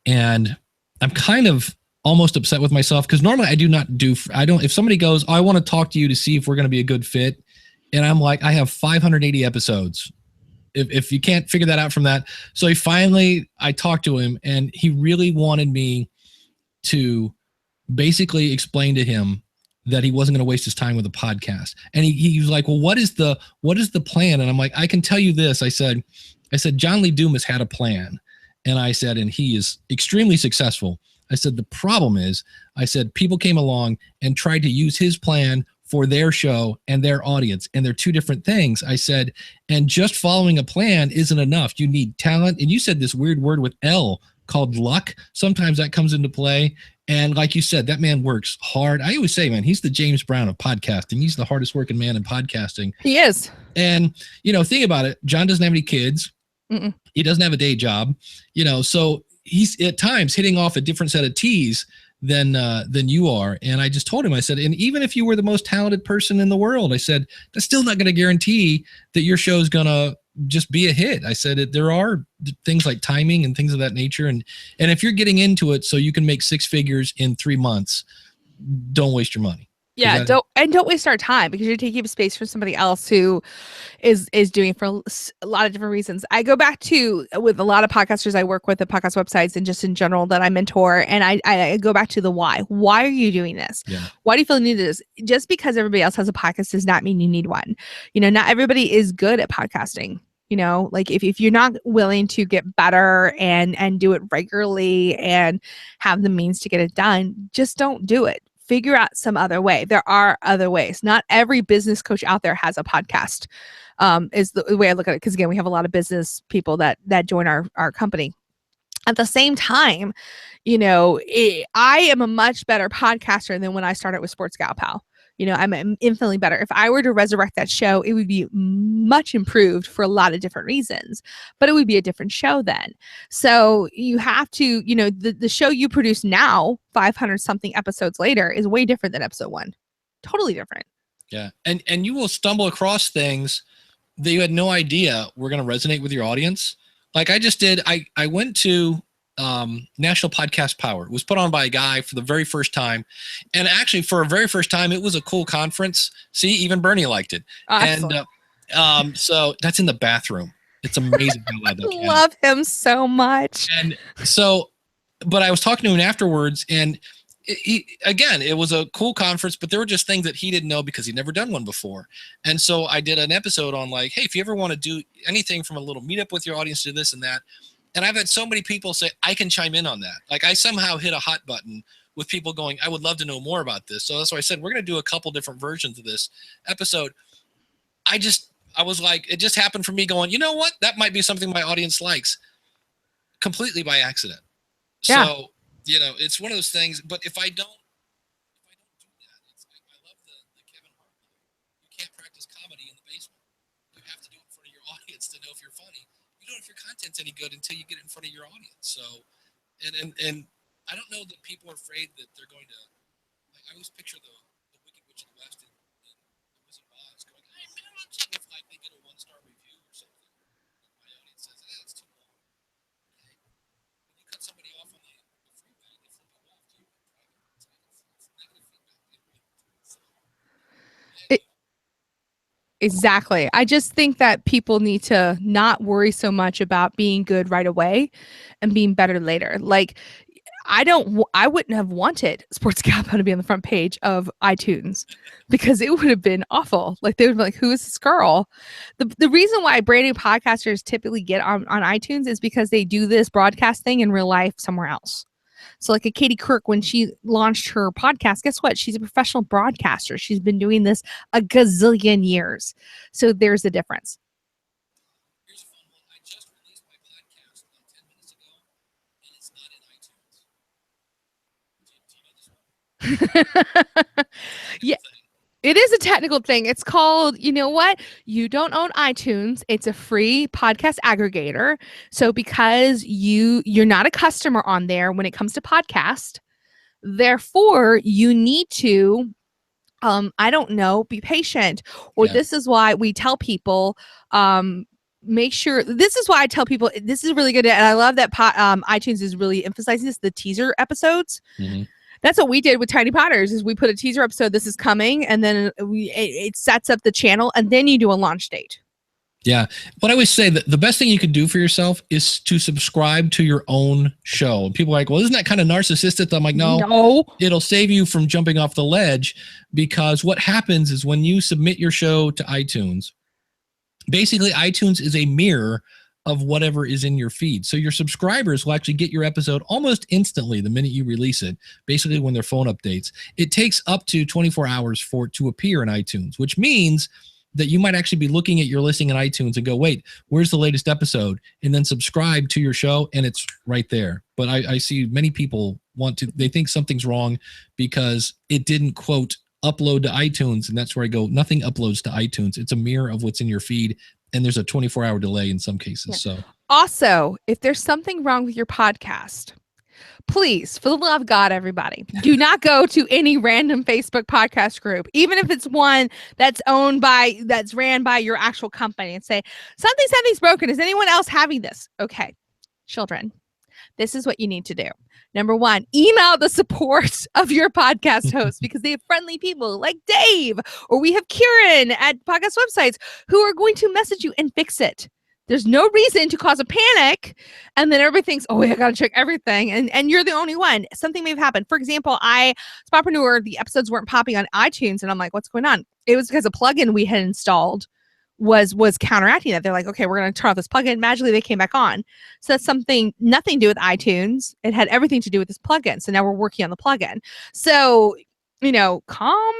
and I'm kind of almost upset with myself because normally if somebody goes, I want to talk to you to see if we're going to be a good fit. And I'm like, I have 580 episodes. If you can't figure that out from that. So I talked to him, and he really wanted me to basically explain to him that he wasn't going to waste his time with a podcast. And he was like, well, what is the plan? And I'm like, I can tell you this. I said, John Lee Dumas had a plan. And I said, and he is extremely successful. I said, the problem is, people came along and tried to use his plan for their show and their audience, and they're two different things. I said, and just following a plan isn't enough. You need talent. And you said this weird word with L called luck. Sometimes that comes into play. And like you said, that man works hard. I always say, man, he's the James Brown of podcasting. He's the hardest working man in podcasting. He is. And, think about it. John doesn't have any kids. Mm-mm. He doesn't have a day job, so he's at times hitting off a different set of T's than you are. And I just told him, I said, and even if you were the most talented person in the world, I said, that's still not going to guarantee that your show is going to just be a hit. I said, there are things like timing and things of that nature. And if you're getting into it so you can make 6 figures in 3 months, don't waste your money. Yeah, don't waste our time, because you're taking up space for somebody else who is doing it for a lot of different reasons. I go back to, with a lot of podcasters I work with, the podcast websites and just in general that I mentor, and I go back to the why. Why are you doing this? Yeah. Why do you feel you need this? Just because everybody else has a podcast does not mean you need one. Not everybody is good at podcasting. Like if you're not willing to get better and do it regularly and have the means to get it done, just don't do it. figure out some other way. There are other ways. Not every business coach out there has a podcast. Is the way I look at it. Because again, we have a lot of business people that join our company. At the same time, I am a much better podcaster than when I started with Sports Gal Pal. I'm infinitely better. If I were to resurrect that show, it would be much improved for a lot of different reasons, but it would be a different show then. So you have to, the show you produce now, 500 something episodes later, is way different than episode 1. Totally different. Yeah. And you will stumble across things that you had no idea were going to resonate with your audience. Like I just did, I went to National Podcast Power. It was put on by a guy for the very first time. And actually for a very first time, it was a cool conference. See, even Bernie liked it. Excellent. And so that's in the bathroom. It's amazing how loud that can. Love him so much. And so, but I was talking to him afterwards, and again, it was a cool conference, but there were just things that he didn't know because he'd never done one before. And so I did an episode on like, hey, if you ever want to do anything from a little meetup with your audience to this and that. And I've had so many people say, I can chime in on that. Like I somehow hit a hot button with people going, I would love to know more about this. So that's why I said, we're going to do a couple different versions of this episode. I was like, it just happened for me going, you know what? That might be something my audience likes, completely by accident. Yeah. So, it's one of those things, but if I don't do that, I love the Kevin Hart line. You can't practice comedy in the basement. You have to do it in front of your audience to know if you're funny. You don't know if your content's any good until you get it in front of your audience. So, and I don't know that people are afraid that they're going to, I always picture the Wicked Witch of the West and the Wizard of Oz going, hey, imagine if like they get a 1-star review or something. My audience says, that's too long. Okay. When you cut somebody off on the free thing, they flip it off to you. It's negative feedback. So, Exactly. I just think that people need to not worry so much about being good right away and being better later. Like I wouldn't have wanted Sports Gal Pal to be on the front page of iTunes because it would have been awful. Like they would be like, who is this girl? The reason why brand new podcasters typically get on iTunes is because they do this broadcast thing in real life somewhere else. So like a Katie Couric, when she launched her podcast, guess what? She's a professional broadcaster. She's been doing this a gazillion years. So there's a difference. Here's a fun one. I just released my podcast about 10 minutes ago, and it's not in iTunes. Do you know this one? Yeah. It is a technical thing. It's called, you know what? You don't own iTunes. It's a free podcast aggregator. So because you're not a customer on there when it comes to podcast, therefore you need to, I don't know, be patient. Or this is why we tell people, make sure, this is why I tell people, this is really good. And I love that iTunes is really emphasizing this, the teaser episodes. Mm-hmm. That's what we did with Tiny Potters is we put a teaser episode, this is coming, and then it sets up the channel, and then you do a launch date. Yeah. But I always say that the best thing you can do for yourself is to subscribe to your own show. And people are like, well, isn't that kind of narcissistic? I'm like, no, it'll save you from jumping off the ledge, because what happens is when you submit your show to iTunes, basically iTunes is a mirror of whatever is in your feed. So your subscribers will actually get your episode almost instantly the minute you release it, basically when their phone updates. It takes up to 24 hours for it to appear in iTunes, which means that you might actually be looking at your listing in iTunes and go, wait, where's the latest episode? And then subscribe to your show, and it's right there. But I see many people they think something's wrong because it didn't, quote, upload to iTunes. And that's where I go, nothing uploads to iTunes. It's a mirror of what's in your feed. And there's a 24-hour delay in some cases. Yeah. So also, if there's something wrong with your podcast, please, for the love of God, everybody, do not go to any random Facebook podcast group, even if it's one that's ran by your actual company, and say, something's broken. Is anyone else having this? Okay, children, this is what you need to do. Number one, email the support of your podcast host, because they have friendly people like Dave, or we have Kieran at podcast websites who are going to message you and fix it. There's no reason to cause a panic, and then everybody thinks, oh, I got to check everything, and you're the only one. Something may have happened. For example, Spotpreneur, the episodes weren't popping on iTunes, and I'm like, what's going on? It was because a plugin we had installed was counteracting that. They're like, okay, we're going to turn off this plugin. Magically, they came back on. So that's nothing to do with iTunes. It had everything to do with this plugin. So now we're working on the plugin. So calm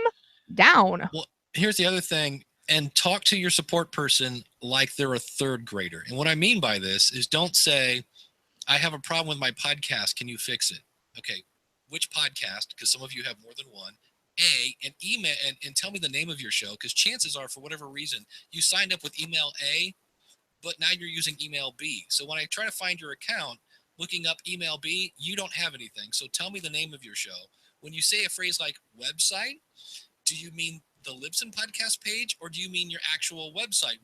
down. Well, here's the other thing, and talk to your support person like they're a third grader. And what I mean by this is don't say, I have a problem with my podcast. Can you fix it? Okay. Which podcast? Because some of you have more than one. And email and tell me the name of your show, because chances are, for whatever reason, you signed up with email A, but now you're using email B. So when I try to find your account, looking up email B, you don't have anything. So tell me the name of your show. When you say a phrase like website, do you mean the Libsyn podcast page, or do you mean your actual website?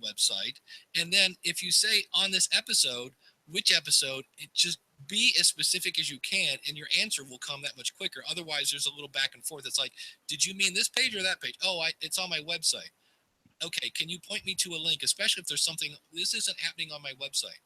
And then if you say on this episode, which episode, it just be as specific as you can, and your answer will come that much quicker. Otherwise, there's a little back and forth. It's like, did you mean this page or that page? Oh, it's on my website. Okay, can you point me to a link, especially if there's something, this isn't happening on my website.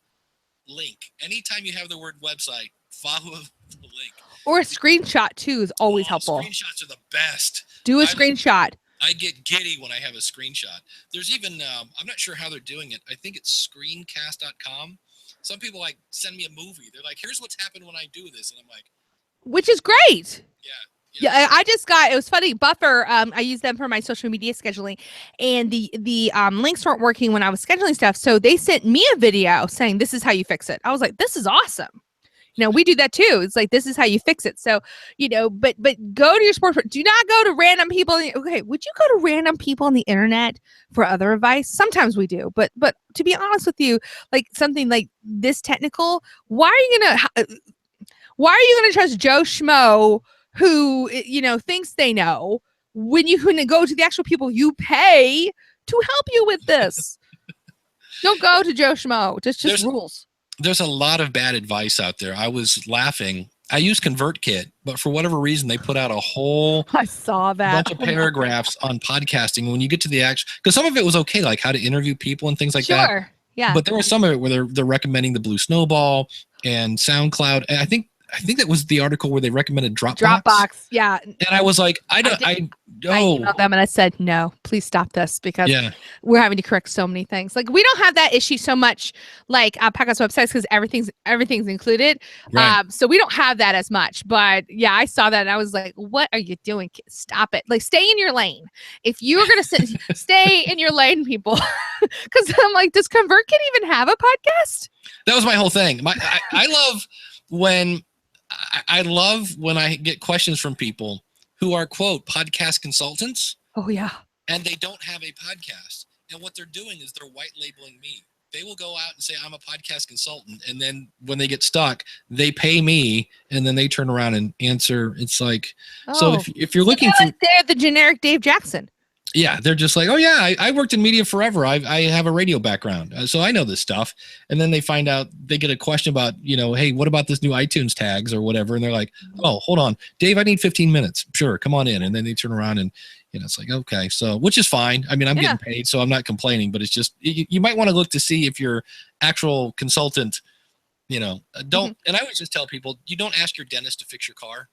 Link. Anytime you have the word website, follow the link. Or a screenshot, too, is always helpful. Screenshots are the best. Do a screenshot. I get giddy when I have a screenshot. There's even, I'm not sure how they're doing it. I think it's screencast.com. Some people like send me a movie. They're like, here's what's happened when I do this. And I'm like, which is great. Yeah. I just got, it was funny, Buffer, I use them for my social media scheduling, and the links weren't working when I was scheduling stuff. So they sent me a video saying, this is how you fix it. I was like, this is awesome. We do that too. It's like, this is how you fix it. So, but go to your sports. Do not go to random people. Okay. Would you go to random people on the internet for other advice? Sometimes we do, but to be honest with you, like something like this technical, why are you going to trust Joe Schmo who, thinks they know, when you can go to the actual people you pay to help you with this? Don't go to Joe Schmo. Just rules. There's a lot of bad advice out there. I was laughing. I use ConvertKit, but for whatever reason, they put out a whole I saw that bunch of paragraphs on podcasting. When you get to the actual, because some of it was okay, like how to interview people and things like that. Sure. Yeah. But there was some of it where they're recommending the Blue Snowball and SoundCloud. And I think that was the article where they recommended Dropbox. Yeah. And I was like, I emailed them and I said, no, please stop this, because we're having to correct so many things. Like, we don't have that issue so much like podcast websites, because everything's included. Right. So we don't have that as much. But yeah, I saw that and I was like, what are you doing? Stop it. Like, stay in your lane. If you are going to stay in your lane, people, because I'm like, does ConvertKit even have a podcast? That was my whole thing. I love when I get questions from people who are, quote, podcast consultants. Oh, yeah. And they don't have a podcast. And what they're doing is they're white labeling me. They will go out and say, I'm a podcast consultant. And then when they get stuck, they pay me. And then they turn around and answer. It's like, so if you're looking for. They're the generic Dave Jackson. Yeah, they're just like, oh yeah, I worked in media forever. I have a radio background, so I know this stuff. And then they find out, they get a question about, hey, what about this new iTunes tags or whatever? And they're like, oh, hold on, Dave, I need 15 minutes. Sure, come on in. And then they turn around and it's like, okay, so which is fine. I mean, I'm getting paid, so I'm not complaining. But it's just you might want to look to see if your actual consultant, don't. And I always just tell people, you don't ask your dentist to fix your car.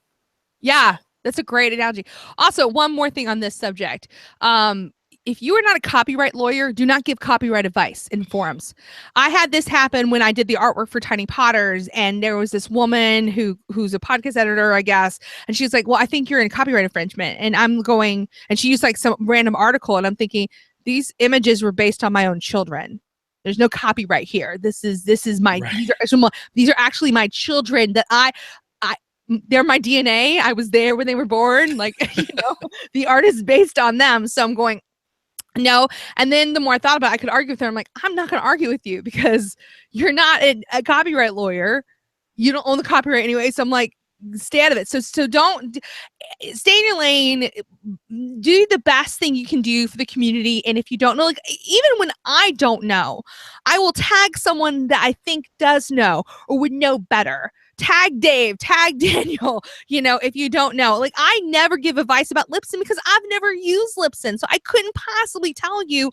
Yeah. That's a great analogy. Also, one more thing on this subject. If you are not a copyright lawyer, do not give copyright advice in forums. I had this happen when I did the artwork for Tiny Potters, and there was this woman who's a podcast editor, I guess, and she's like, well, I think you're in copyright infringement. And I'm going, and she used like some random article, and I'm thinking, these images were based on my own children. There's no copyright here. This is my, right. These are actually my children that they're my DNA. I was there when they were born. Like, the art is based on them. So I'm going, no. And then the more I thought about it, I could argue with her. I'm like, I'm not going to argue with you because you're not a copyright lawyer. You don't own the copyright anyway. So I'm like, stay out of it. So don't stay in your lane. Do the best thing you can do for the community. And if you don't know, like, even when I don't know, I will tag someone that I think does know or would know better. Tag Dave, tag Daniel, if you don't know. Like, I never give advice about Libsyn because I've never used Libsyn. So I couldn't possibly tell you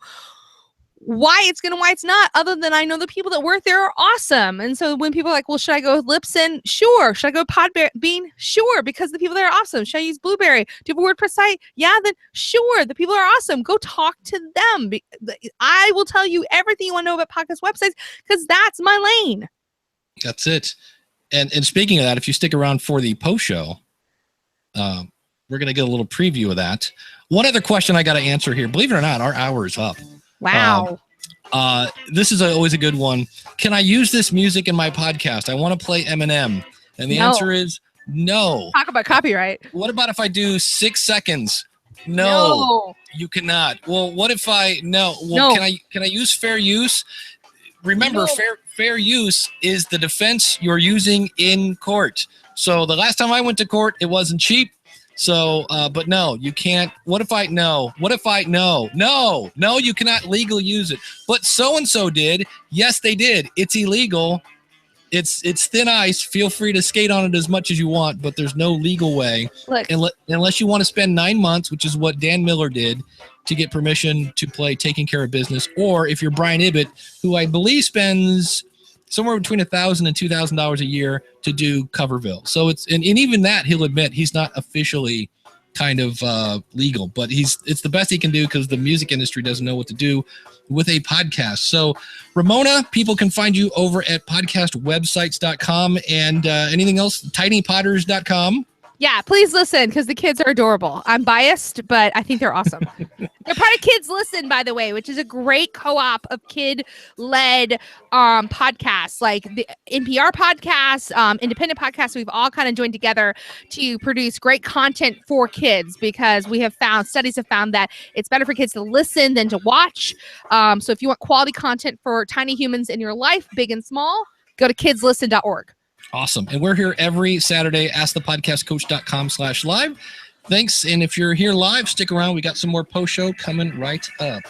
why it's good and why it's not, other than I know the people that work there are awesome. And so when people are like, well, should I go with Libsyn? Sure. Should I go Podbean? Sure, because the people there are awesome. Should I use Blueberry? Do you have a WordPress site? Yeah, then sure. The people are awesome. Go talk to them. I will tell you everything you want to know about podcast websites because that's my lane. That's it. And speaking of that, if you stick around for the post show, we're going to get a little preview of that. One other question I got to answer here. Believe it or not, our hour is up. Wow. This is always a good one. Can I use this music in my podcast? I want to play Eminem. And the answer is no. Talk about copyright. What about if I do 6 seconds? No, you cannot. Well, what if can I use fair use? Remember, fair use is the defense you're using in court. So the last time I went to court, it wasn't cheap. So, but no, you can't. What if I no? No, you cannot legally use it. But so-and-so did. Yes, they did. It's illegal. It's thin ice. Feel free to skate on it as much as you want, but there's no legal way. Look, unless you want to spend 9 months, which is what Dan Miller did, to get permission to play Taking Care of Business. Or if you're Brian Ibbett, who I believe spends somewhere between $1,000 and $2,000 a year to do Coverville. So it's and even that he'll admit he's not officially kind of legal, but it's the best he can do because the music industry doesn't know what to do with a podcast. So Ramona, people can find you over at podcastwebsites.com and anything else, tinypotters.com. Yeah, please listen because the kids are adorable. I'm biased, but I think they're awesome. They're part of Kids Listen, by the way, which is a great co-op of kid-led podcasts, like the NPR podcasts, independent podcasts. We've all kind of joined together to produce great content for kids because studies have found that it's better for kids to listen than to watch. So if you want quality content for tiny humans in your life, big and small, go to kidslisten.org. Awesome. And we're here every Saturday, askthepodcastcoach.com/live. Thanks. And if you're here live, stick around. We got some more post show coming right up.